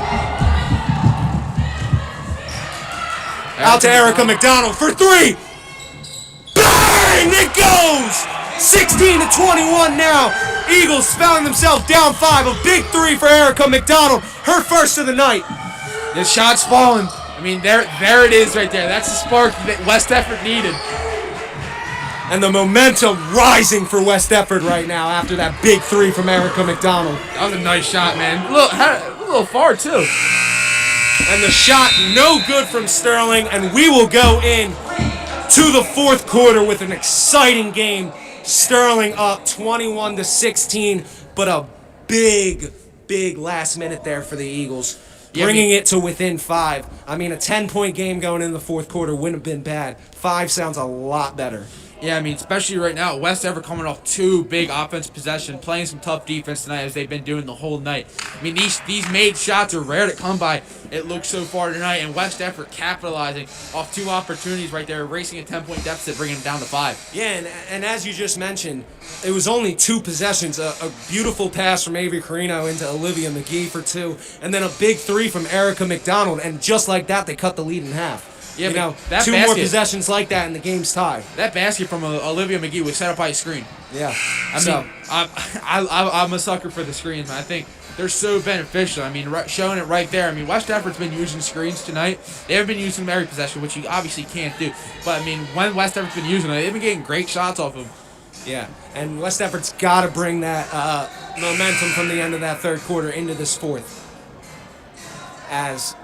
Out to Erica McDonald for three. Bang! It goes! 16-21 now. Eagles found themselves down 5. A big three for Erica McDonald. Her first of the night. The shot's falling. I mean, there it is right there. That's the spark that West Effort needed. And the momentum rising for West Effort right now after that big three from Erica McDonald. That was a nice shot, man. A little far, too. And the shot no good from Sterling, and we will go in to the fourth quarter with an exciting game. Sterling up 21-16, but a big last minute there for the Eagles. Bringing it to within 5. I mean, a 10-point game going in the fourth quarter wouldn't have been bad. 5 sounds a lot better. Yeah, I mean, especially right now, West Effort coming off 2 big offensive possessions, playing some tough defense tonight as they've been doing the whole night. I mean, these made shots are rare to come by, it looks so far tonight, and West Effort capitalizing off 2 opportunities right there, racing a 10-point deficit, bringing it down to 5. Yeah, and as you just mentioned, it was only 2 possessions. A beautiful pass from Avery Carino into Olivia McGee for 2, and then a big 3 from Erica McDonald, and just like that, they cut the lead in half. Yeah, you know, that 2 more possessions like that, and the game's tied. That basket from Olivia McGee was set up by a screen. Yeah. I mean, I'm a sucker for the screens, man. I think they're so beneficial. I mean, showing it right there. I mean, West Effort's been using screens tonight. They haven't been using them every possession, which you obviously can't do. But, I mean, when West Effort's been using them, they've been getting great shots off of them. Yeah, and West Effort's got to bring that momentum from the end of that third quarter into this fourth. As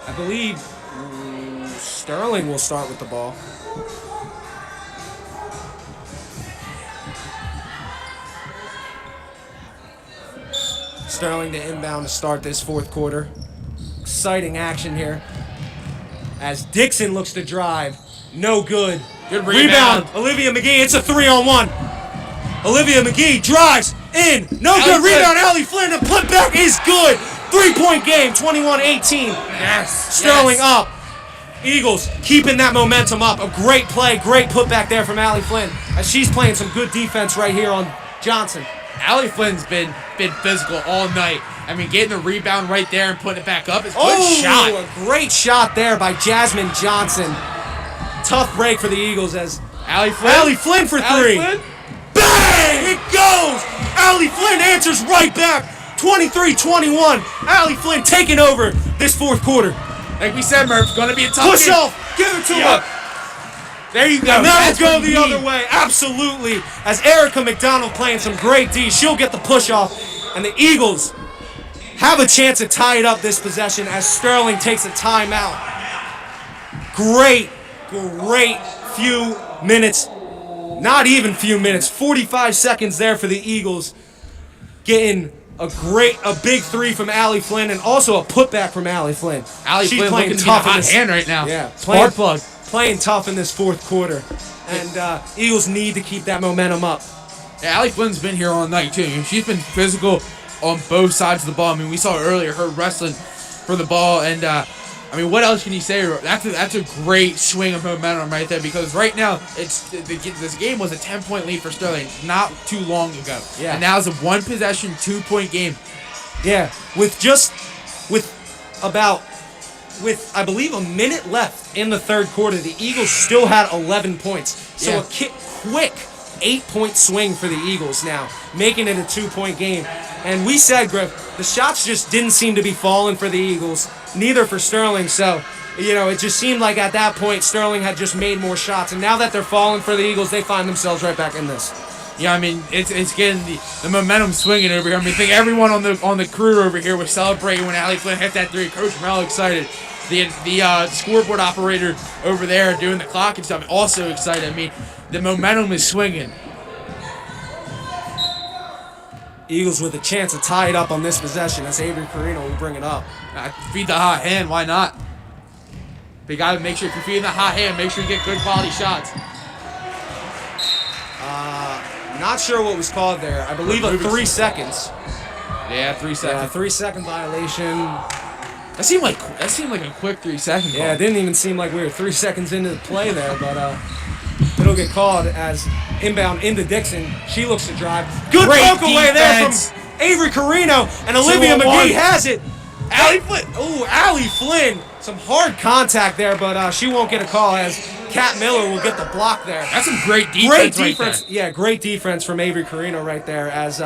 I believe Sterling will start with the ball. Sterling to inbound to start this fourth quarter. Exciting action here. As Dixon looks to drive. No good. Good rebound. Olivia McGee, it's a 3-on-1. Olivia McGee drives in. No good. Flynn. Rebound, Allie Flynn. The putback is good. 3-point game, 21-18. Yes. Sterling up. Eagles keeping that momentum up. A great play, great putback there from Allie Flynn as she's playing some good defense right here on Johnson. Allie Flynn's been physical all night. I mean, getting the rebound right there and putting it back up is a good shot. A great shot there by Jasmine Johnson. Tough break for the Eagles as Allie Flynn for 3. Flynn. Bang! It goes! Allie Flynn answers right back. 23-21. Allie Flynn taking over this fourth quarter. Like we said, Murph, going to be a tough Push game. off. Give it to her. There you go. And that'll That's go what the you other need. way. Absolutely. As Erica McDonald playing some great D. She'll get the push off. And the Eagles have a chance to tie it up this possession as Sterling takes a timeout. Great few minutes. Not even few minutes. 45 seconds there for the Eagles. Getting a big 3 from Allie Flynn and also a putback from Allie Flynn. Allie She's Flynn playing looking to get a tough in hot this hand right now. Yeah, Spark plug. Playing tough in this fourth quarter. And Eagles need to keep that momentum up. Yeah, Allie Flynn's been here all night, too. She's been physical on both sides of the ball. I mean, we saw earlier her wrestling for the ball. And, I mean, what else can you say? That's a great swing of momentum right there because right now, this game was a 10-point lead for Sterling not too long ago. Yeah. And now it's a 1-possession, 2-point game. Yeah, with I believe a minute left in the third quarter, the Eagles still had 11 points. So Yeah. a quick 8-point swing for the Eagles now, making it a 2-point game. And we said, Griff, the shots just didn't seem to be falling for the Eagles, neither for Sterling. So, it just seemed like at that point Sterling had just made more shots. And now that they're falling for the Eagles, they find themselves right back in this. Yeah, I mean, it's getting the momentum swinging over here. I mean, I think everyone on the crew over here was celebrating when Allie Flynn hit that three. Coach Morel excited. The scoreboard operator over there doing the clock and stuff also excited. I mean, the momentum is swinging. Eagles with a chance to tie it up on this possession as Avery Carino will bring it up. Feed the hot hand, why not? But you gotta make sure if you're feeding the hot hand, make sure you get good quality shots. Not sure what was called there. I believe 3 seconds. Yeah, 3 seconds. Yeah, 3-second violation. That seemed like a quick 3 second call. Yeah, it didn't even seem like we were 3 seconds into the play there, but it'll get called as inbound into Dixon. She looks to drive. Good poke away there from Avery Carino, and Olivia McGee has it. Allie Flynn. Ooh, Allie Flynn. Some hard contact there, but she won't get a call as Kat Miller will get the block there. That's some great defense. Great defense. Yeah, great defense from Avery Carino right there as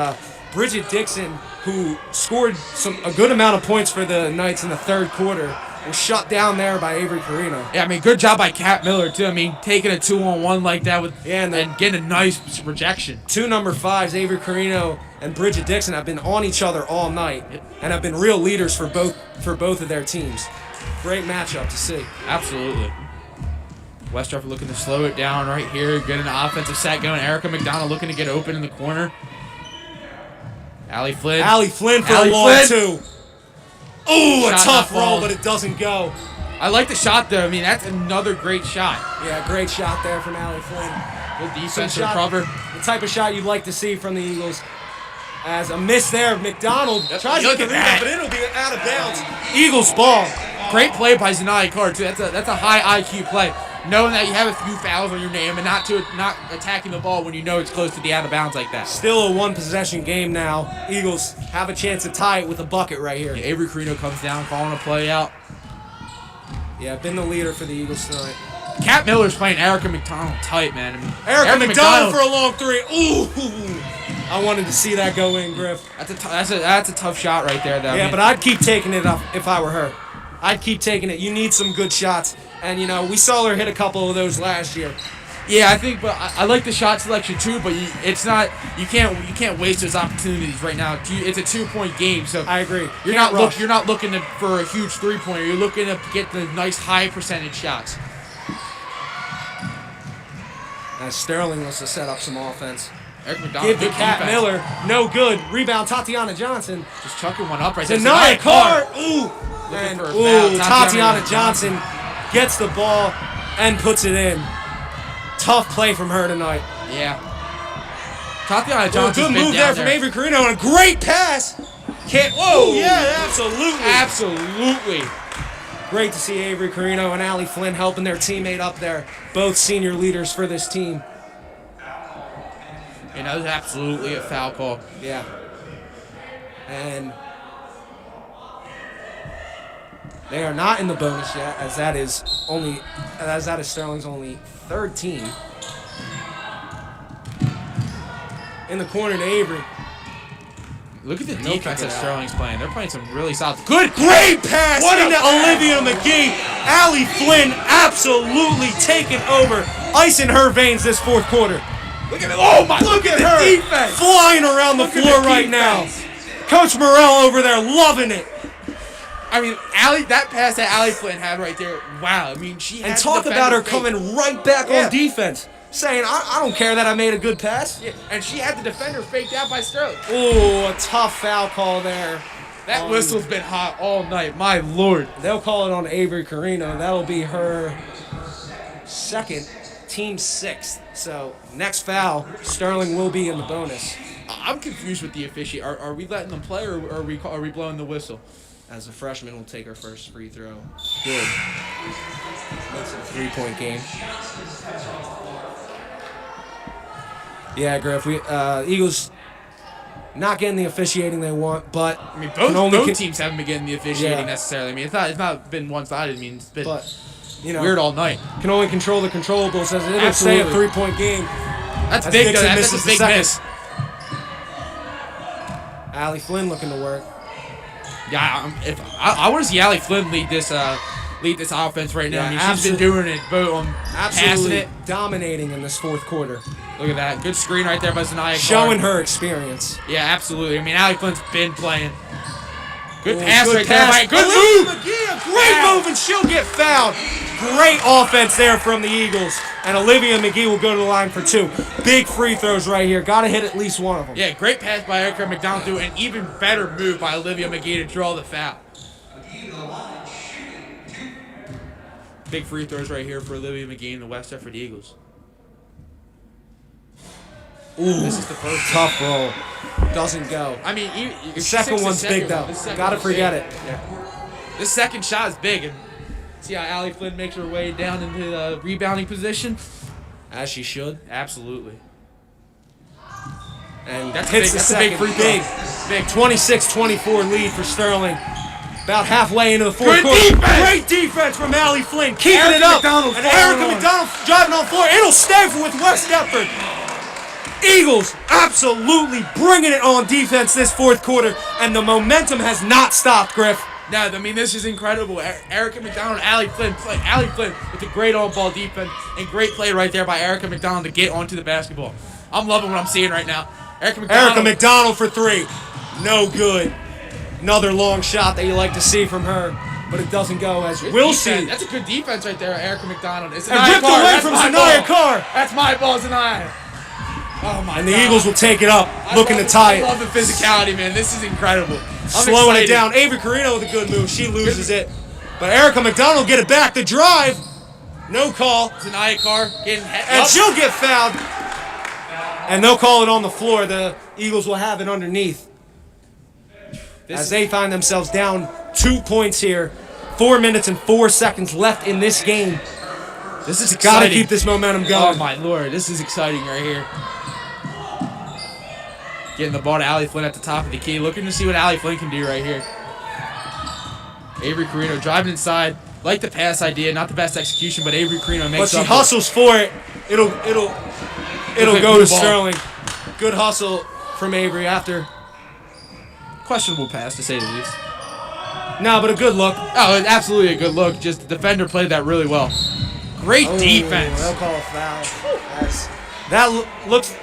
Bridget Dixon, who scored a good amount of points for the Knights in the third quarter, was shut down there by Avery Carino. Yeah, I mean, good job by Kat Miller, too. I mean, taking a 2-on-1 like that and getting a nice rejection. 2 number 5s, Avery Carino and Bridget Dixon, have been on each other all night and have been real leaders for both of their teams. Great matchup to see. Absolutely. Westroff looking to slow it down right here, getting an offensive set going. Erica McDonald looking to get open in the corner. Allie Flynn for a long 2. Ooh, a tough roll, but it doesn't go. I like the shot, though. I mean, that's another great shot. Yeah, great shot there from Allie Flynn. Good defense to cover. The type of shot you'd like to see from the Eagles. As a miss there, McDonald tries to get the rebound, but it'll be out of bounds. Eagles ball. Great play by Zanai Carr, too. That's a high IQ play. Knowing that you have a few fouls on your name and not attacking the ball when you know it's close to the out of bounds like that. Still a 1-possession game now. Eagles have a chance to tie it with a bucket right here. Yeah, Avery Carino comes down, calling a play out. Yeah, been the leader for the Eagles tonight. Kat Miller's playing Erica McDonald tight, man. I mean, Erica McDonald for a long 3. Ooh. I wanted to see that go in, Griff. That's a tough shot right there, though. Yeah, but I'd keep taking it if I were her. I'd keep taking it. You need some good shots. And, we saw her hit a couple of those last year. Yeah, I think, but I like the shot selection too. But it's not. You can't waste those opportunities right now. It's a 2-point game, so I agree. You're not looking for a huge 3-pointer. You're looking to get the nice high percentage shots. As Sterling wants to set up some offense. Eric McDonald, give to Kat Miller. No good. Rebound, Tatiana Johnson. Just chucking one up right there. Zanai Carr. Ooh. And Tatiana Johnson gets the ball and puts it in. Tough play from her tonight. Yeah. Tatiana Johnson. Good move there from Avery Carino and a great pass. Whoa. Yeah, absolutely. Absolutely. Great to see Avery Carino and Allie Flynn helping their teammate up there. Both senior leaders for this team. And that was absolutely a foul call. Yeah. And they are not in the bonus yet, as that is Sterling's only third team. In the corner to Avery. Look at the defense that Sterling's playing. They're playing some really solid. Great pass into Olivia McGee. Allie Flynn absolutely taking over, ice in her veins this fourth quarter. Look at it. Oh my! Look at her defense flying around the floor right now. Coach Morel over there loving it. I mean, that pass that Allie Flynn had right there. Wow. I mean, she had and talk about her coming right back on defense. Saying, I don't care that I made a good pass. Yeah, and she had the defender faked out by Sterling. Ooh, a tough foul call there. That whistle's been hot all night. My Lord. They'll call it on Avery Carino. That'll be her second, team 6th. So, next foul, Sterling will be in the bonus. I'm confused with the officiate. Are we letting them play, or are we blowing the whistle? As a freshman, will take her first free throw. Good. Makes it a 3-point game. Yeah, Griff. Eagles not getting the officiating they want, but I mean, both teams haven't been getting the officiating necessarily. I mean, it's not been one-sided. I mean, it's been weird all night. Can only control the controllables. As it'll stay a 3-point game. That's big. That's a big miss. Allie Flynn looking to work. Yeah, I want to see Allie Flynn lead this offense right now. Yeah, I mean, she's been doing it, both on absolutely passing it, dominating in this fourth quarter. Look at that. Good screen right there by Zanaya. Showing her experience. Yeah, absolutely. I mean, Allie Flynn's been playing. Good Ooh, pass good right pass. there. Good Olivia move. McGee, a great Foul. move, and she'll get fouled. Great offense there from the Eagles. And Olivia McGee will go to the line for 2. Big free throws right here. Got to hit at least one of them. Yeah, great pass by Erica McDonald, too, and even better move by Olivia McGee to draw the foul. Big free throws right here for Olivia McGee and the West Effort Eagles. Ooh, This is the first. tough roll. Doesn't go. I mean, The second one's big, though. Got to forget it. Yeah. This second shot is big, and see how Allie Flynn makes her way down into the rebounding position? As she should. Absolutely. And That's hits big. the That's a big second. free throw. Big. 26-24 lead for Sterling. About halfway into the fourth Good quarter. defense! Great defense from Allie Flynn. Keeping Erica it up. McDonald And following Erica on. McDonald driving on the floor. It'll stay with West Deptford. Eagles absolutely bringing it on defense this fourth quarter. And the momentum has not stopped, Griff. No, I mean, this is incredible. Erica McDonald, Allie Flynn with a great on-ball defense and great play right there by Erica McDonald to get onto the basketball. I'm loving what I'm seeing right now. Erica McDonald for 3. No good. Another long shot that you like to see from her, but it doesn't go as we'll see. That's a good defense right there, Erica McDonald. It's And Zanaya ripped Carr. away That's from my Zanaya ball. Carr. That's my ball, Zanaya. Oh, my And the God. Eagles will take it up, looking to tie I it. love the physicality, man. This is incredible. I'm Slowing it excited. down. Avery Carino with a good move. She loses it. But Erica McDonald get it back. The drive. No call. Zanaya Carr getting And she'll get fouled. And they'll call it on the floor. The Eagles will have it underneath. As they find themselves down 2 points here. 4 minutes and 4 seconds left in this game. This is Got to exciting. keep this momentum Oh, going. my Lord. This is exciting right here. Getting the ball to Allie Flynn at the top of the key. Looking to see what Allie Flynn can do right here. Avery Carino driving inside. Like the pass idea. Not the best execution, but Avery Carino makes But she up for it. hustles for it. It'll Good go blue to ball. Sterling. Good hustle from Avery after. Questionable pass, to say the least. No, but a good look. Oh, absolutely a good look. Just the defender played that really well. Great defense. They'll call a foul. Looks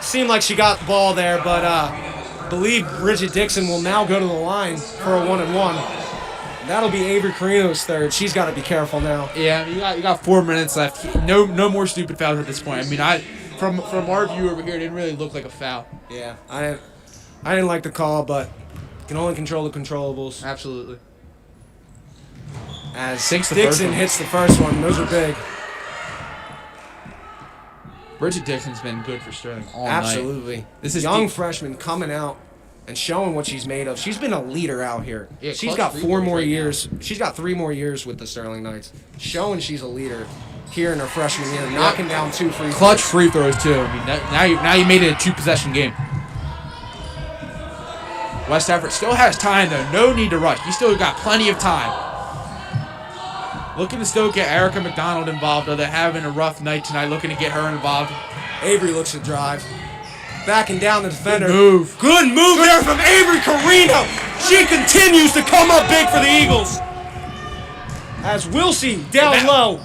seemed like she got the ball there, but I believe Bridget Dixon will now go to the line for a 1-and-1. That'll be Avery Carino's third. She's got to be careful now. Yeah, you got 4 minutes left. No more stupid fouls at this point. I mean, from our view over here, it didn't really look like a foul. Yeah, I didn't like the call, but can only control the controllables. Absolutely. As Sinks the first Dixon one. hits the first one, those are big. Bridget Dixon's been good for Sterling all night. Absolutely. This is young deep. freshman coming out and showing what she's made of. She's been a leader out here. Yeah, She's clutch got free 4 throws more right now. years. She's got 3 more years with the Sterling Knights. Showing she's a leader here in her freshman year, knocking down 2 free throws. Clutch free throws too. I mean, now you made it a 2-possession game. West Effort still has time though. No need to rush. You still got plenty of time. Looking to still get Erica McDonald involved, though they're having a rough night tonight. Looking to get her involved. Avery looks to drive. Backing down the defender. move. Good move there from Avery Carino. She continues to come up big for the Eagles. As Wilsey down low.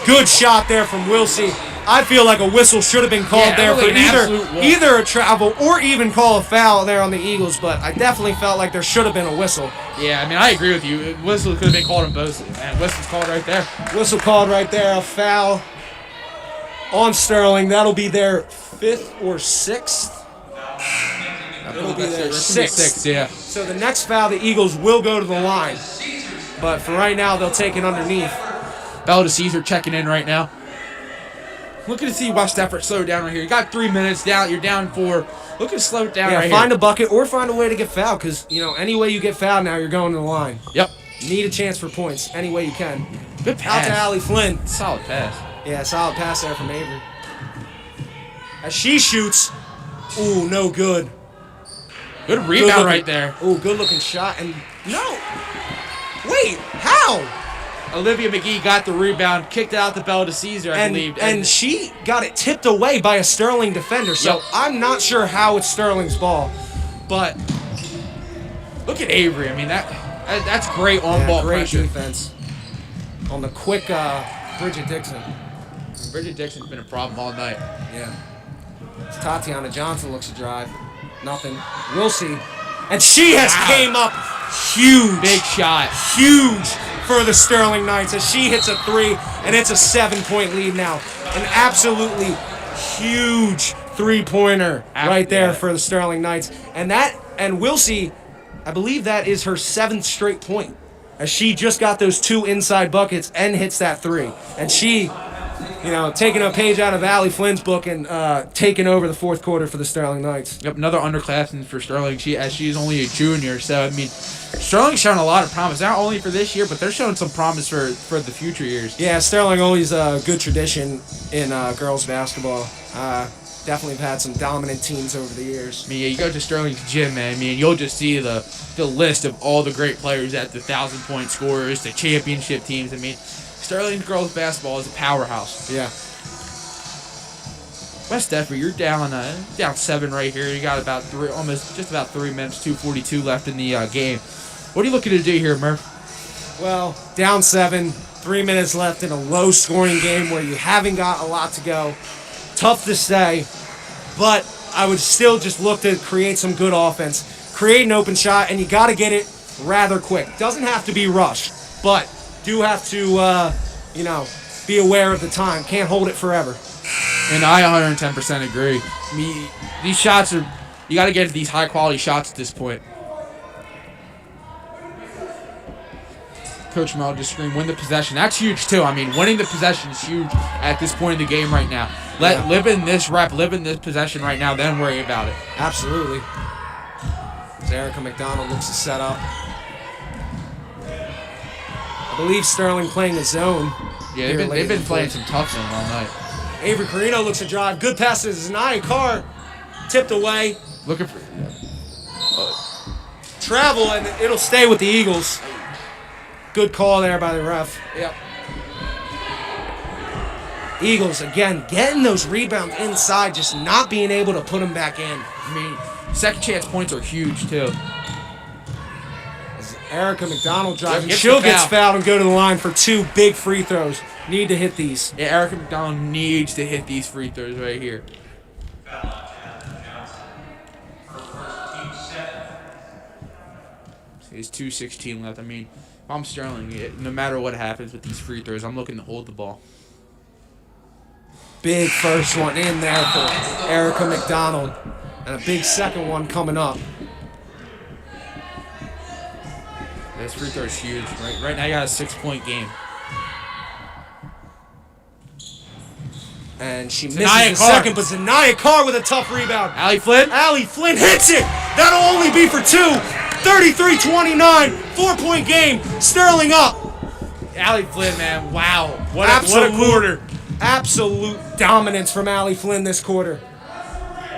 Good shot there from Wilsey. I feel like a whistle should have been called Yeah, there for really an absolute walk. either a travel or even call a foul there on the Eagles, but I definitely felt like there should have been a whistle. Yeah, I mean, I agree with you. Whistle could have been called on both. And whistle's called right there. Whistle called right there, a foul on Sterling. That'll be their 5th or 6th. It'll be their 6th. Yeah. So the next foul, the Eagles will go to the line. But for right now, they'll take it underneath. Bell to Caesar checking in right now. Looking to see West Effort slow down right here. You got 3 minutes down. You're down 4. Looking to slow it down right find here. a bucket or find a way to get fouled because, any way you get fouled now, you're going to the line. Yep. Need a chance for points any way you can. Good Out pass. to Allie Flynn. Solid pass. Yeah, solid pass there from Avery. As she shoots, ooh, no good. Good rebound right there. Ooh, good looking shot. And no. Wait, how? Olivia McGee got the rebound, kicked it out the Bell to Caesar, I believe. And she got it tipped away by a Sterling defender. So Yep. I'm not sure how it's Sterling's ball. But look at Avery. I mean, that's great on-ball great pressure. defense on the quick Bridget Dixon. Bridget Dixon's been a problem all night. Yeah. Tatiana Johnson looks to drive. Nothing. We'll see. And she has came up huge. Big shot. Huge for the Sterling Knights as she hits a 3, and it's a 7-point lead now. An absolutely huge three-pointer right there for the Sterling Knights. And we'll see, I believe that is her 7th straight point, as she just got those 2 inside buckets and hits that 3. And she, taking a page out of Allie Flynn's book and taking over the 4th quarter for the Sterling Knights. Yep, another underclassman for Sterling. She is only a junior, so I mean, Sterling's showing a lot of promise, not only for this year, but they're showing some promise for the future years. Yeah, Sterling always a good tradition in girls basketball. Definitely have had some dominant teams over the years. I mean, yeah, you go to Sterling's gym, man. I mean, you'll just see the list of all the great players at the 1,000-point scorers, the championship teams. I mean, Sterling girls basketball is a powerhouse. Yeah. West Deptford, you're down 7 right here. You got about 3 minutes, 2:42 left in the game. What are you looking to do here, Murph? Well, down 7, 3 minutes left in a low-scoring game where you haven't got a lot to go. Tough to say, but I would still just look to create some good offense, create an open shot, and you got to get it rather quick. Doesn't have to be rushed, but do have to, be aware of the time. Can't hold it forever. And I 110% agree. I mean, these shots you got to get these high-quality shots at this point. Coach Mel just screamed, win the possession. That's huge, too. I mean, winning the possession is huge at this point in the game right now. Live in this possession right now, then worry about it. Absolutely. As Erica McDonald looks to set up. I believe Sterling playing the zone. Yeah, they've been playing some tough zone all night. Avery Carino looks to drive. Good pass to Zanaya Carr. Tipped away. Looking for travel, and it'll stay with the Eagles. Good call there by the ref. Yep. Eagles, again, getting those rebounds inside, just not being able to put them back in. I mean, second chance points are huge, too. As Erica McDonald drives, and Gets she'll the get foul. fouled and go to the line for 2 big free throws. Need to hit these. Yeah, Erica McDonald needs to hit these free throws right here. There's 2:16 left. I mean, if I'm Sterling, no matter what happens with these free throws, I'm looking to hold the ball. Big first one in there for Erica McDonald. And a big second one coming up. This free throw is huge. Right now, you got a 6-point game. And she misses the second, but Zanaya Carr with a tough rebound. Allie Flynn? Allie Flynn hits it! That'll only be for 2. 33-29, 4-point game. Sterling up. Allie Flynn, man, wow. What a quarter. Absolute dominance from Allie Flynn this quarter.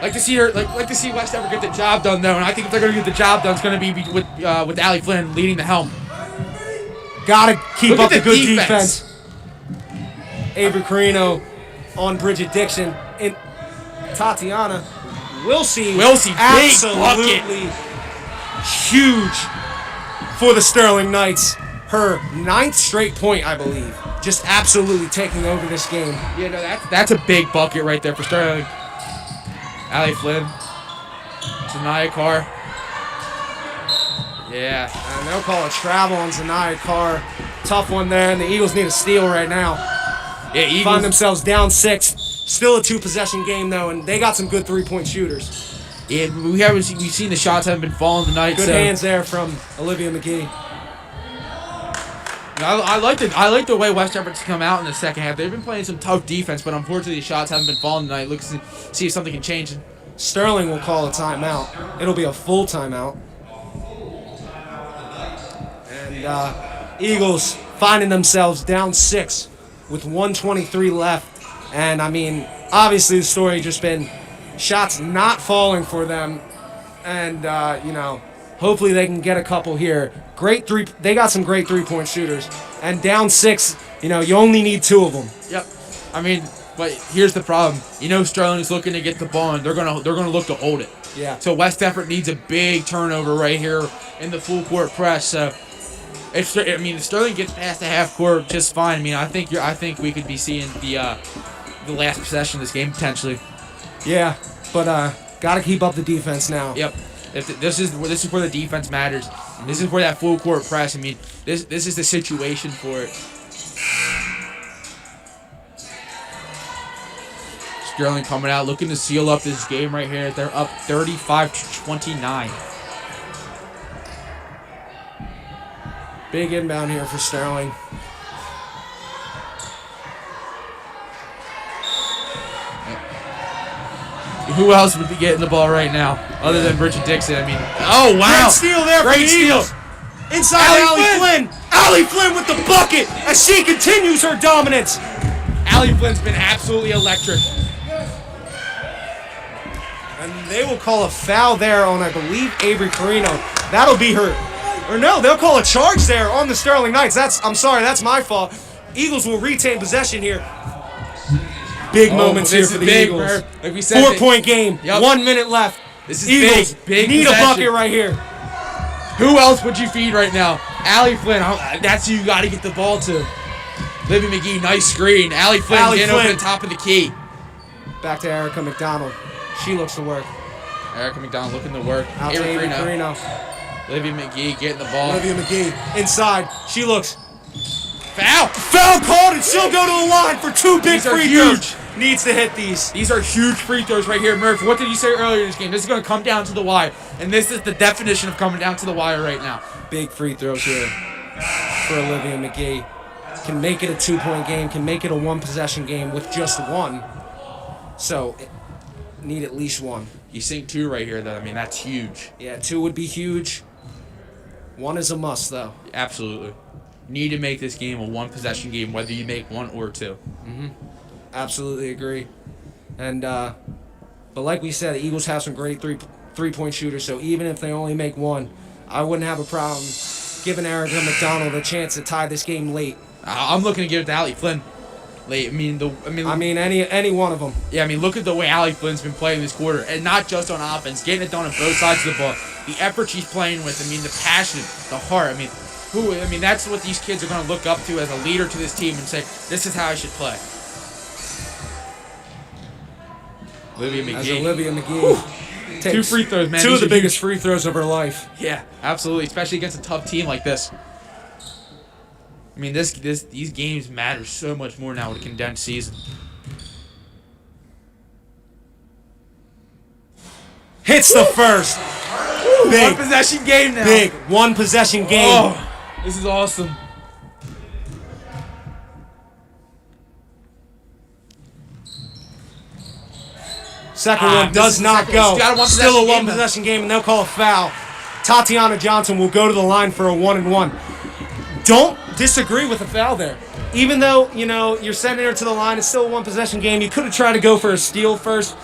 Like to see West Deptford get the job done, though, and I think if they're going to get the job done, it's going to be with Allie Flynn leading the helm. Gotta keep up the good defense. Avery Carino on Bridget Dixon. And Tatiana Wilsey, absolutely huge for the Sterling Knights. Her 9th straight point, I believe. Just absolutely taking over this game. Yeah, no, that's a big bucket right there for Sterling. Allie Flynn. Zanaya Carr. Yeah. And they'll call a travel on Zanaya Carr. Tough one there, and the Eagles need a steal right now. Yeah, Eagles find themselves down 6. Still a 2-possession game, though, and they got some good 3-point shooters. Yeah, we've seen the shots haven't been falling tonight. Good hands there from Olivia McGee. I like the way West Deptford's come out in the second half. They've been playing some tough defense, but unfortunately the shots haven't been falling tonight. Look to see if something can change. Sterling will call a timeout. It'll be a full timeout. And Eagles finding themselves down 6 with 1:23 left. And, I mean, obviously the story just been shots not falling for them. And, hopefully they can get a couple here. They got some great 3-point shooters. And down 6, you only need 2 of them. Yep. I mean, but here's the problem. Sterling's looking to get the ball, and they're gonna look to hold it. Yeah. So West Deptford needs a big turnover right here in the full court press. So if Sterling gets past the half court just fine. I mean, I think we could be seeing the last possession of this game potentially. Yeah, but got to keep up the defense now. Yep. This is where the defense matters. This is where that full court press. I mean, this is the situation for it. Sterling coming out, looking to seal up this game right here. They're up 35-29. Big inbound here for Sterling. Who else would be getting the ball right now other than Richard Dixon? I mean, oh, wow. Great steal there Great for the steal. Eagles. Inside Allie Flynn. Allie Flynn with the bucket as she continues her dominance. Allie Flynn's been absolutely electric. And they will call a foul there on, I believe, Avery Carino. That'll be her. Or no, they'll call a charge there on the Sterling Knights. I'm sorry, that's my fault. Eagles will retain possession here. Big moments here for the Eagles. Like we said, 4-point game. Yep. 1 minute left. This is Eagles big need possession. a bucket right here. Who else would you feed right now? Allie Flynn. That's who you got to get the ball to. Livy McGee, nice screen. Allie Flynn getting over the top of the key. Back to Erica McDonald. She looks to work. Erica McDonald looking to work. Out to Avery Carino. Livy McGee getting the ball. Olivia McGee inside. She looks. Foul! Foul called, and she'll go to the line for 2 big These are free huge. throws. Needs to hit these. These are huge free throws right here. Murph, what did you say earlier in this game? This is going to come down to the wire. And this is the definition of coming down to the wire right now. Big free throws here for Olivia McGee. Can make it a 2-point game, can make it a 1-possession game with just 1. So, need at least 1. You sink 2 right here, though. I mean, that's huge. Yeah, 2 would be huge. 1 is a must, though. Absolutely. Need to make this game a 1-possession game, whether you make 1 or 2. Mm-hmm. Absolutely agree. And, but like we said, the Eagles have some great three-point shooters, so even if they only make 1, I wouldn't have a problem giving Erica McDonald a chance to tie this game late. I'm looking to give it to Allie Flynn late. I mean, any one of them. Yeah, I mean, look at the way Allie Flynn's been playing this quarter, and not just on offense, getting it done on both sides of the ball. The effort she's playing with, I mean, the passion, the heart. I mean, that's what these kids are going to look up to as a leader to this team and say, this is how I should play. Olivia McGee. As Olivia McGee takes 2 free throws, man. 2 of the biggest free throws of her life. Yeah, absolutely, especially against a tough team like this. I mean, these games matter so much more now with a condensed season. Hits the first. Big 1-possession game now. Big 1-possession game. Oh, this is awesome. Second one does not go. Still a 1-possession game, and they'll call a foul. Tatiana Johnson will go to the line for a 1-and-1. Don't disagree with the foul there. Even though, you're sending her to the line, it's still a 1-possession game. You could have tried to go for a steal first.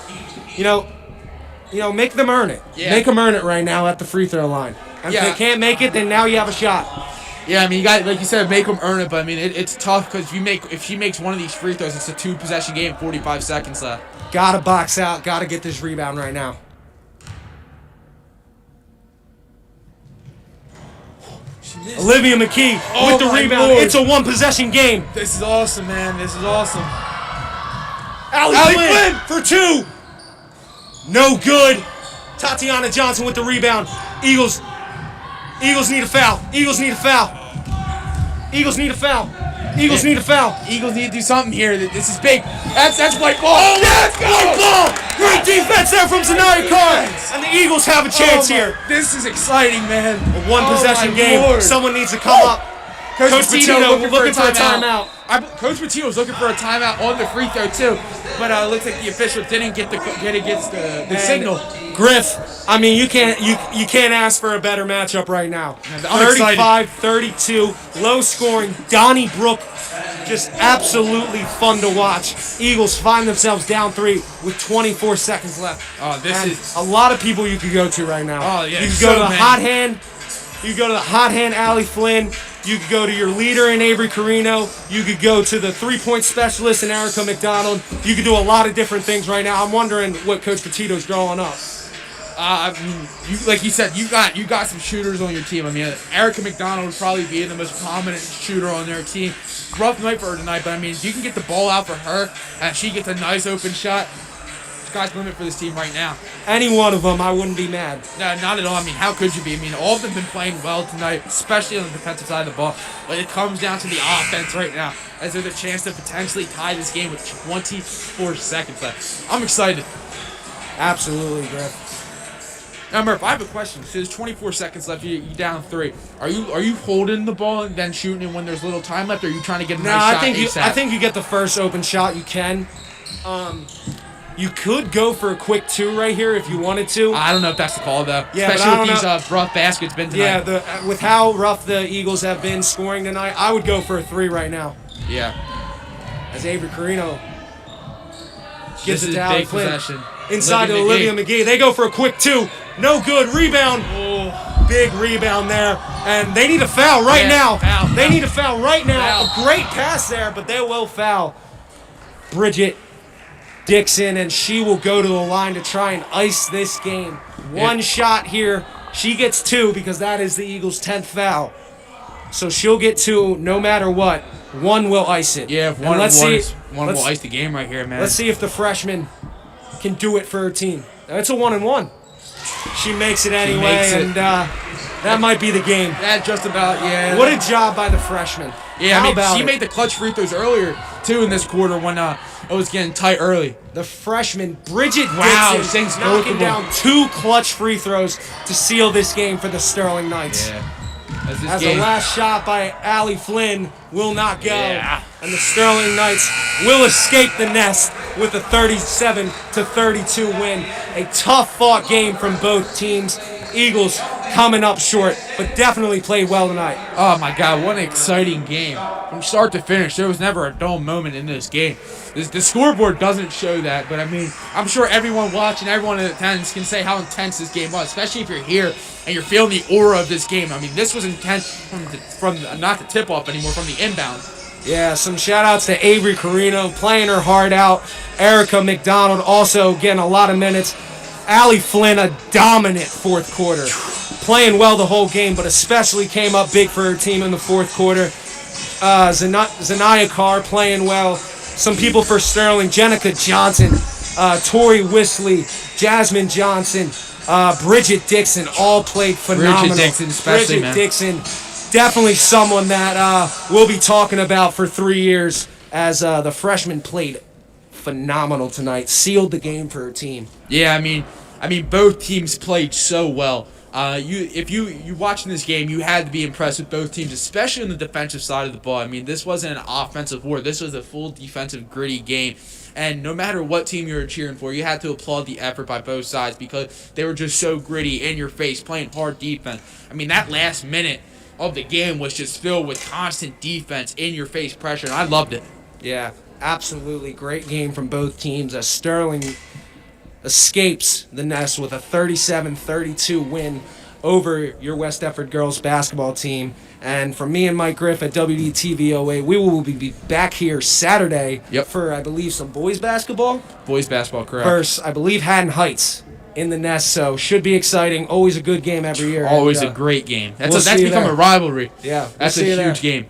Make them earn it. Yeah. Make them earn it right now at the free throw line. And if they can't make it, then now you have a shot. Yeah, I mean, you got, like you said, make them earn it. But I mean, it's tough because if she makes one of these free throws, it's a 2-possession game, 45 seconds left. Gotta box out. Gotta get this rebound right now. Olivia McKee with the rebound. Lord. It's a 1-possession game. This is awesome, man. This is awesome. Allie Flynn for 2. No good. Tatiana Johnson with the rebound. Eagles need a foul. Eagles need a foul. Eagles need a foul. Eagles need a foul. Eagles need to do something here. This is big. That's white ball. Oh, let's go! White ball. Great defense there from Zanaya Carr. And the Eagles have a chance here. This is exciting, man. A 1-possession game. Lord. Someone needs to come up. Coach Petito looking for a timeout. Coach Petito was looking for a timeout on the free throw too, but it looks like the official didn't get against the signal. Griff, I mean, you can't ask for a better matchup right now. 35-32, low scoring. Donnie Brook, just absolutely fun to watch. Eagles find themselves down 3 with 24 seconds left. Oh, this is a lot of people you could go to right now. Oh yeah, you could go to the hot hand. You could go to the hot hand Allie Flynn. You could go to your leader in Avery Carino. You could go to the 3-point specialist in Erica McDonald. You could do a lot of different things right now. I'm wondering what Coach Petito's drawing up. I mean, like you said, you got some shooters on your team. I mean, Erica McDonald would probably be the most prominent shooter on their team. Rough night for her tonight, but I mean, if you can get the ball out for her and she gets a nice open shot, sky's the limit for this team right now. Any one of them, I wouldn't be mad. No, not at all. I mean, how could you be? I mean, all of them have been playing well tonight, especially on the defensive side of the ball. But it comes down to the offense right now, as there's a chance to potentially tie this game with 24 seconds left. I'm excited. Absolutely, Griff. Now, Murph, I have a question. So there's 24 seconds left. You're down 3. Are you holding the ball and then shooting it when there's little time left, or are you trying to get a nice shot ASAP? I think you get the first open shot. You can. You could go for a quick 2 right here if you wanted to. I don't know if that's the call, though. Yeah, especially with these rough baskets been tonight. Yeah, with how rough the Eagles have been scoring tonight, I would go for a 3 right now. Yeah. As Avery Carino gives This it is to Allie big Flynn. possession. Inside to Olivia McGee. They go for a quick 2. No good. Rebound. Oh. Big rebound there. And they need a foul right now. They need a foul right now. A great pass there, but they will foul Bridget Dixon, and she will go to the line to try and ice this game. One shot here. She gets 2 because that is the Eagles' 10th foul. So she'll get 2 no matter what. 1 will ice it. Yeah, one will ice the game right here, man. Let's see if the freshman can do it for her team. It's a 1-and-1. She makes it anyway, and that might be the game. That just about, yeah. What a job by the freshman. Yeah, How I about mean, she it? made the clutch free throws earlier, too, in this quarter when it was getting tight early. The freshman, Bridget Wow, Dixon, thanks, both knocking of them. down 2 clutch free throws to seal this game for the Sterling Knights. Yeah. As the last shot by Allie Flynn will not go. Yeah. And the Sterling Knights will escape the nest with a 37-32 win. A tough-fought game from both teams. Eagles coming up short, but definitely played well tonight. Oh, my God, what an exciting game. From start to finish, there was never a dull moment in this game. The scoreboard doesn't show that, but, I mean, I'm sure everyone watching, everyone in attendance can say how intense this game was, especially if you're here and you're feeling the aura of this game. I mean, this was intense from not the tip-off anymore, from the inbound. Yeah, some shout-outs to Avery Carino playing her heart out. Erica McDonald also getting a lot of minutes. Allie Flynn, a dominant fourth quarter. Playing well the whole game, but especially came up big for her team in the fourth quarter. Zanaya Carr playing well. Some people for Sterling, Jenica Johnson, Tori Wisley, Jasmine Johnson, Bridget Dixon, all played phenomenal. Bridget Dixon especially, Bridget Dixon, definitely someone that we'll be talking about for 3 years, as the freshman played phenomenal tonight. Sealed the game for her team. Yeah, I mean, both teams played so well. If you watching this game, you had to be impressed with both teams, especially on the defensive side of the ball. I mean, this wasn't an offensive war. This was a full defensive, gritty game. And no matter what team you were cheering for, you had to applaud the effort by both sides because they were just so gritty, in your face, playing hard defense. I mean, that last minute of the game was just filled with constant defense, in your face pressure, and I loved it. Yeah, absolutely great game from both teams. As Sterling escapes the nest with a 37-32 win over your West Effort girls basketball team. And from me and Mike Griff at WDTVOA, we will be back here Saturday for, I believe, some boys basketball. Boys basketball, correct. Versus, I believe, Haddon Heights in the nest. So should be exciting. Always a good game every year. Always a great game. That's we'll become a rivalry. Yeah, That's a huge game.